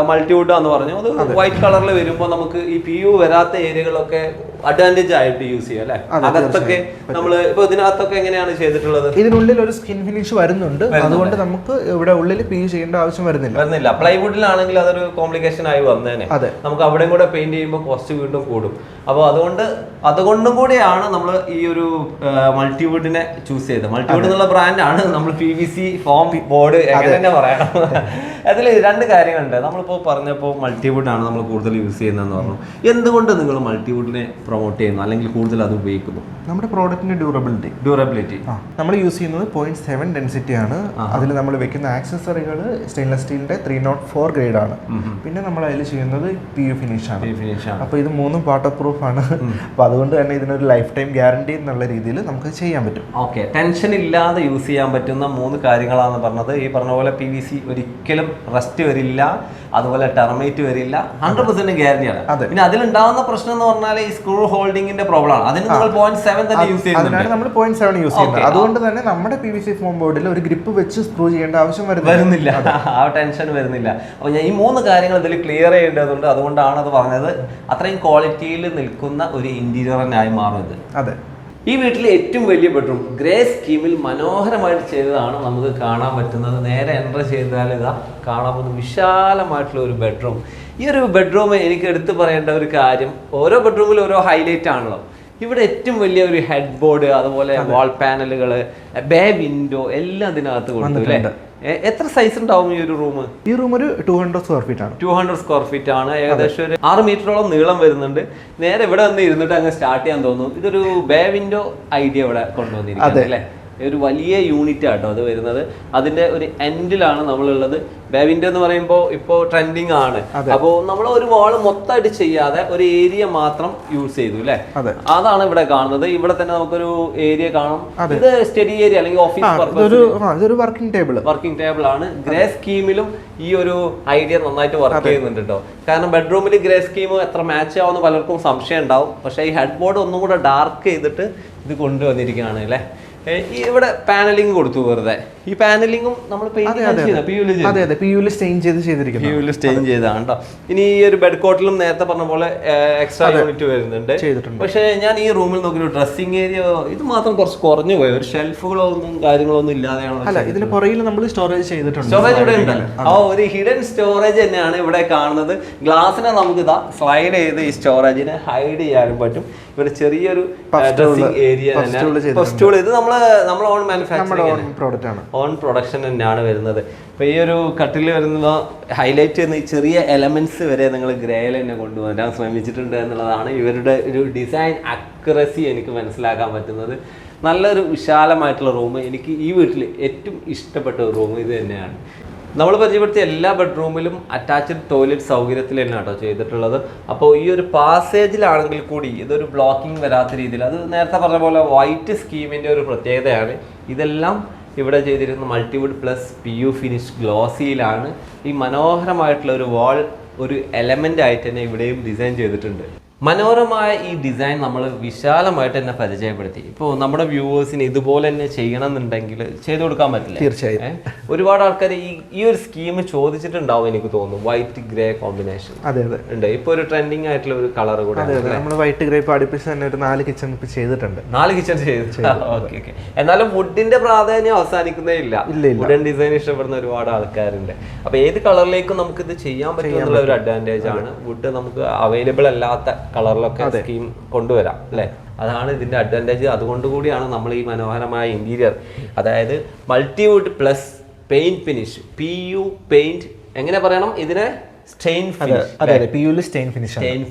മൾട്ടിവുഡ് എന്ന് പറഞ്ഞു. അത് വൈറ്റ് കളറിൽ വരുമ്പോൾ നമുക്ക് ഈ PU വരാത്ത ഏരിയകളൊക്കെ അഡ്വാൻറ്റേജ് ആയിട്ട് യൂസ് ചെയ്യാം അല്ലെ? അകത്തൊക്കെ നമ്മൾ ഇപ്പൊ ഇതിനകത്തൊക്കെ എങ്ങനെയാണ് ചെയ്തിട്ടുള്ളത്? ഇതിനുള്ളിൽ ഒരു സ്കിൻ ഫിനിഷ് വരുന്നുണ്ട്. അതുകൊണ്ട് നമുക്ക് ഇവിടെ ഉള്ളിൽ PU ചെയ്യേണ്ട ആവശ്യം വരുന്നില്ല. പ്ലൈവുഡിലാണെങ്കിൽ അതൊരു കോംപ്ലിക്കേഷൻ ആയി വന്നേനെ. നമുക്ക് അവിടെയും കൂടെ പെയിന്റ് ചെയ്യുമ്പോൾ കോസ്റ്റ് വീണ്ടും കൂടും. അപ്പോൾ അതുകൊണ്ടും കൂടിയാണ് നമ്മൾ ഈ ഒരു മൾട്ടിവുഡിനെ ചൂസ് ചെയ്തത്. മൾട്ടിവുഡ് എന്നുള്ള ബ്രാൻഡാണ്. നമ്മൾ PVC ഫോം ബോർഡ് എങ്ങനെ തന്നെ പറയണം. അതിൽ രണ്ട് കാര്യങ്ങളുണ്ട്. നമ്മളിപ്പോൾ പറഞ്ഞപ്പോൾ മൾട്ടിവുഡ് ആണ് നമ്മൾ കൂടുതൽ യൂസ് ചെയ്യുന്നതെന്ന് പറഞ്ഞു. എന്തുകൊണ്ട് നിങ്ങൾ മൾട്ടിവുഡിനെ പ്രൊമോട്ട് ചെയ്യുന്നു അല്ലെങ്കിൽ കൂടുതൽ അത് ഉപയോഗിക്കുന്നു? നമ്മുടെ പ്രോഡക്റ്റിന്റെ ഡ്യൂറബിലിറ്റി നമ്മൾ യൂസ് ചെയ്യുന്നത് 0.7 ഡെൻസിറ്റി ആണ്. അതിൽ നമ്മൾ വെക്കുന്ന ആക്സസറികൾ സ്റ്റെയിൻലെസ് സ്റ്റീലിന്റെ 304 ഗ്രേഡ് ആണ്. പിന്നെ നമ്മൾ അതിൽ ചെയ്യുന്നത് PU ഫിനിഷ് ആണ്. അപ്പോൾ ഇത് മൂന്നും വാട്ടർ പ്രൂഫ് ആണ്. അപ്പോൾ അതുകൊണ്ട് തന്നെ ഇതിനൊരു ലൈഫ് ടൈം ഗ്യാരണ്ടി എന്നുള്ള രീതിയിൽ നമുക്ക് ചെയ്യാൻ പറ്റും. ഓക്കെ, ടെൻഷൻ ഇല്ലാതെ യൂസ് ചെയ്യാൻ പറ്റുന്ന 3 കാര്യങ്ങളാണ് പറഞ്ഞത്. ഈ പറഞ്ഞ പോലെ PVC ഒരിക്കലും റസ്റ്റ് വരില്ല, അതുപോലെ ടെർമൈറ്റ് വരില്ല, 100% ഗ്യാരണ്ടിയാണ്. പിന്നെ അതിലുണ്ടാവുന്ന പ്രശ്നം എന്ന് പറഞ്ഞാൽ ഈ സ്ക്രൂ ഹോൾഡിങ്ങിന്റെ പ്രോബ്ലം ആണ്. അതിന് നിങ്ങൾ 0.7 തന്നെ യൂസ് ചെയ്യുന്നുണ്ട്. അതിനാണ് നമ്മൾ 0.7 യൂസ് ചെയ്യുന്നത്. അതുകൊണ്ട് തന്നെ നമ്മുടെ PVC ഫോം ബോർഡിൽ ഒരു ഗ്രിപ്പ് വെച്ച് സ്ക്രൂ ചെയ്യേണ്ട ആവശ്യം വരുന്നില്ല. ആ ടെൻഷൻ വരുന്നില്ല. അപ്പോൾ ഞാൻ ഈ 3 കാര്യങ്ങൾ ഇതിൽ ക്ലിയർ ചെയ്യേണ്ടതുണ്ട്. അതുകൊണ്ടാണ് അത് പറഞ്ഞത്. അത്രയും ക്വാളിറ്റിയിൽ നിൽക്കുന്ന ഒരു ഇന്റീരിയറിനായി മാറും ഇത്. അതെ, ഈ വീട്ടിലെ ഏറ്റവും വലിയ ബെഡ്റൂം ഗ്രേ സ്കീമിൽ മനോഹരമായിട്ട് ചെയ്തതാണ് നമുക്ക് കാണാൻ പറ്റുന്നത്. നേരെ എൻ്റർ ചെയ്താൽ ഇതാ കാണാൻ പോകുന്ന വിശാലമായിട്ടുള്ള ഒരു ബെഡ്റൂം. ഈ ഒരു ബെഡ്റൂം എനിക്ക് എടുത്തു പറയേണ്ട ഒരു കാര്യം, ഓരോ ബെഡ്റൂമിലും ഓരോ ഹൈലൈറ്റ് ആണല്ലോ. ഇവിടെ ഏറ്റവും വലിയ ഒരു ഹെഡ് ബോർഡ്, അതുപോലെ വാൾ പാനലുകൾ, ബേ വിൻഡോ എല്ലാം ഇതിനകത്ത് കൊടുത്തു അല്ലേ? എത്ര സൈസ് ഉണ്ടാവും ഈ ഒരു റൂം? ഈ റൂം ഒരു 200 സ്ക്വയർ ഫീറ്റ് ആണ്. 200 സ്ക്വയർ ഫീറ്റ് ആണ്. ഏകദേശം ഒരു 6 മീറ്ററോളം നീളം വരുന്നുണ്ട്. നേരെ ഇവിടെ വന്ന് ഇരുന്നിട്ട് അങ്ങ് സ്റ്റാർട്ട് ചെയ്യാൻ തോന്നുന്നു. ഇതൊരു ബേ വിൻഡോ ഐഡിയ ഇവിടെ കൊണ്ടുവന്നിരിക്കുന്നത് അല്ലേ? ഒരു വലിയ യൂണിറ്റ് ആട്ടോ അത് വരുന്നത്. അതിന്റെ ഒരു എൻഡിലാണ് നമ്മളുള്ളത്. ബേ വിൻഡോ എന്ന് പറയുമ്പോൾ ഇപ്പോൾ ട്രെൻഡിങ് ആണ്. അപ്പോൾ നമ്മൾ ഒരു വാള് മൊത്തമായിട്ട് ചെയ്യാതെ ഒരു ഏരിയ മാത്രം യൂസ് ചെയ്തു അല്ലേ? അതാണ് ഇവിടെ കാണുന്നത്. ഇവിടെ തന്നെ നമുക്കൊരു ഏരിയ കാണാം. ഇത് സ്റ്റഡി ഏരിയ അല്ലെങ്കിൽ ഓഫീസ് വർക്കിംഗ് ടേബിൾ ആണ്. ഗ്രേ സ്കീമിലും ഈ ഒരു ഐഡിയ നന്നായിട്ട് വർക്ക് ചെയ്യുന്നുണ്ട് കേട്ടോ. കാരണം ബെഡ്റൂമിൽ ഗ്രേ സ്കീം എത്ര മാച്ച് ആവുമെന്ന് പലർക്കും സംശയം ഉണ്ടാവും. പക്ഷേ ഈ ഹെഡ് ബോർഡ് ഒന്നും കൂടെ ഡാർക്ക് ചെയ്തിട്ട് ഇത് കൊണ്ടുവന്നിരിക്കുകയാണ് അല്ലേ? ഇവിടെ പാനലിംഗ് കൊടുത്തു വെറുതെ. ഈ പാനലിംഗും നമ്മൾ സ്റ്റെയിൻ ചെയ്താണ് കേട്ടോ. ഇനി ഈ ഒരു ബെഡ് കോട്ടിലും നേരത്തെ പറഞ്ഞ പോലെ എക്സ്ട്രാ യൂണിറ്റ് വരുന്നുണ്ട്. പക്ഷേ ഞാൻ ഈ റൂമിൽ നോക്കിയൊരു ഡ്രസ്സിംഗ് ഏരിയ ഇത് മാത്രം കുറച്ച് കുറഞ്ഞു പോയി. ഒരു ഷെൽഫുകളൊന്നും കാര്യങ്ങളൊന്നും ഇല്ലാതെയാണ്. ഇതിന് പുറകിൽ നമ്മൾ സ്റ്റോറേജ് ചെയ്തിട്ടുണ്ട്. സ്റ്റോറേജ് ഇവിടെ ഉണ്ട്. ഒരു ഹിഡൻ സ്റ്റോറേജ് തന്നെയാണ് ഇവിടെ കാണുന്നത്. ഗ്ലാസിനെ നമുക്ക് ഇതാ സ്ലൈഡ് ചെയ്ത് ഈ സ്റ്റോറേജിനെ ഹൈഡ് ചെയ്യാനും പറ്റും. ഇവിടെ ചെറിയൊരു ഡ്രസ്സിംഗ് ഏരിയ തന്നെ. ഇത് നമ്മൾ ഓൺ മാനുഫാക്ചറിംഗ് ഓൺ പ്രൊഡക്ഷൻ തന്നെയാണ് വരുന്നത്. ഇപ്പോൾ ഈ ഒരു കട്ടിൽ വരുമ്പോൾ ഹൈലൈറ്റ് ചെയ്യുന്ന ഈ ചെറിയ എലമെൻറ്റ്സ് വരെ നിങ്ങൾ ഗ്രേയിൽ തന്നെ കൊണ്ടുവരാൻ ശ്രമിച്ചിട്ടുണ്ട് എന്നുള്ളതാണ് ഇവരുടെ ഒരു ഡിസൈൻ അക്യുറസി എനിക്ക് മനസ്സിലാക്കാൻ പറ്റുന്നത്. നല്ലൊരു വിശാലമായിട്ടുള്ള റൂം. എനിക്ക് ഈ വീട്ടിൽ ഏറ്റവും ഇഷ്ടപ്പെട്ട ഒരു റൂം ഇത് തന്നെയാണ്. നമ്മൾ പരിചയപ്പെടുത്തിയ എല്ലാ ബെഡ്റൂമിലും അറ്റാച്ച്ഡ് ടോയ്ലറ്റ് സൗകര്യത്തിൽ തന്നെ കേട്ടോ ചെയ്തിട്ടുള്ളത്. അപ്പോൾ ഈ ഒരു പാസേജിലാണെങ്കിൽ കൂടി ഇതൊരു ബ്ലോക്കിംഗ് വരാത്ത രീതിയിൽ, അത് നേരത്തെ പറഞ്ഞ പോലെ വൈറ്റ് സ്കീമിൻ്റെ ഒരു പ്രത്യേകതയാണ്. ഇതെല്ലാം ഇവിടെ ചെയ്തിരിക്കുന്ന മൾട്ടിവുഡ് പ്ലസ് PU ഫിനിഷ് ഗ്ലോസിയിലാണ്. ഈ മനോഹരമായിട്ടുള്ള ഒരു വാൾ ഒരു എലമെൻ്റ് ആയിട്ട് തന്നെ ഇവിടെയും ഡിസൈൻ ചെയ്തിട്ടുണ്ട്. മനോഹരമായ ഈ ഡിസൈൻ നമ്മൾ വിശാലമായിട്ട് തന്നെ പരിചയപ്പെടുത്തി. ഇപ്പോൾ നമ്മുടെ വ്യൂവേഴ്സിന് ഇതുപോലെ തന്നെ ചെയ്യണം എന്നുണ്ടെങ്കിൽ ചെയ്തു കൊടുക്കാൻ പറ്റില്ല. തീർച്ചയായും ഒരുപാട് ആൾക്കാർ ഈ ഒരു സ്കീം ചോദിച്ചിട്ടുണ്ടാവും എനിക്ക് തോന്നുന്നു. വൈറ്റ് ഗ്രേ കോമ്പിനേഷൻ അതെ അതെ ഉണ്ട്. ഇപ്പോൾ ഒരു ട്രെൻഡിങ് ആയിട്ടുള്ള ഒരു കളർ കൂടെ നമ്മൾ വൈറ്റ് ഗ്രേ പഠിപ്പിച്ച് തന്നെ ഒരു 4 കിച്ചൺ ഇപ്പൊ ചെയ്തിട്ടുണ്ട്. 4 കിച്ചൺ ചെയ്തു. ഓക്കെ. എന്നാലും വുഡിന്റെ പ്രാധാന്യം അവസാനിക്കുന്നേ ഇല്ല. വുഡൻ ഡിസൈൻ ഇഷ്ടപ്പെടുന്ന ഒരുപാട് ആൾക്കാരുണ്ട്. അപ്പൊ ഏത് കളറിലേക്കും നമുക്ക് ഇത് ചെയ്യാൻ പറ്റും എന്നുള്ള ഒരു അഡ്വാൻറ്റേജ് ആണ്. വുഡ് നമുക്ക് അവൈലബിൾ അല്ലാത്ത കളറിലൊക്കെ സ്കീം കൊണ്ടുവരാം അല്ലേ. അതാണ് ഇതിന്റെ അഡ്വാൻറ്റേജ്. അതുകൊണ്ട് കൂടിയാണ് നമ്മൾ ഈ മനോഹരമായ ഇന്റീരിയർ, അതായത് multiwood plus paint finish, PU paint എങ്ങനെ പറയണം ഇതിനെ, സ്റ്റെയിൻ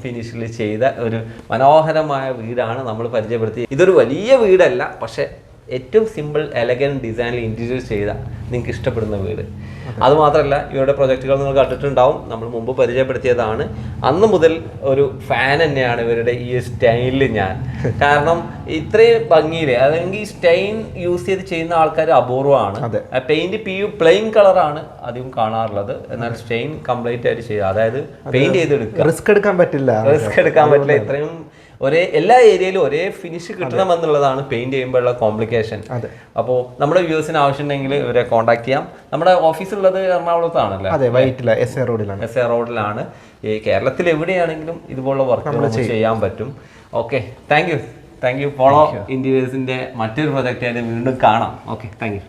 ഫിനിഷിൽ ചെയ്ത ഒരു മനോഹരമായ വീടാണ് നമ്മൾ പരിചയപ്പെടുത്തിയത്. ഇതൊരു വലിയ വീടല്ല, പക്ഷെ ഏറ്റവും സിമ്പിൾ എലഗൻറ്റ് ഡിസൈനിൽ ഇൻറ്റീരിയർ ചെയ്ത നിങ്ങൾക്ക് ഇഷ്ടപ്പെടുന്ന വീട്. അതുമാത്രമല്ല ഇവരുടെ പ്രൊജക്റ്റുകൾ നിങ്ങൾ കണ്ടിട്ടുണ്ടാവും, നമ്മൾ മുമ്പ് പരിചയപ്പെടുത്തിയതാണ്. അന്ന് മുതൽ ഒരു ഫാൻ തന്നെയാണ് ഇവരുടെ ഈ സ്റ്റൈലിൽ ഞാൻ. കാരണം ഇത്രയും ഭംഗിയിൽ, അല്ലെങ്കിൽ സ്റ്റൈൻ യൂസ് ചെയ്ത് ചെയ്യുന്ന ആൾക്കാർ അപൂർവമാണ്. പെയിന്റ് PU പ്ലെയിൻ കളറാണ് അധികം കാണാറുള്ളത്. എന്നാൽ സ്റ്റെയിൻ കംപ്ലീറ്റ് ആയിട്ട് ചെയ്യുക, അതായത് പെയിന്റ് ചെയ്തെടുക്കുക. റിസ്ക് എടുക്കാൻ പറ്റില്ല. ഇത്രയും എല്ലാ ഏരിയയിലും ഒരേ ഫിനിഷ് കിട്ടണമെന്നുള്ളതാണ് പെയിന്റ് ചെയ്യുമ്പോഴുള്ള കോംപ്ലിക്കേഷൻ. അപ്പോൾ നമ്മുടെ വ്യൂസിന് ആവശ്യമുണ്ടെങ്കിൽ ഇവരെ കോൺടാക്ട് ചെയ്യാം. നമ്മുടെ ഓഫീസ് ഉള്ളത് എറണാകുളത്താണല്ലേ? SA റോഡിലാണ്. ഈ കേരളത്തിൽ എവിടെയാണെങ്കിലും ഇതുപോലുള്ള വർക്ക് ചെയ്യാൻ പറ്റും. Okay, thank you. പോളോ ഇന്റീരിയേഴ്സിന്റെ മറ്റൊരു പ്രൊജക്റ്റ് ആയിട്ട് വീണ്ടും കാണാം. Okay, thank you.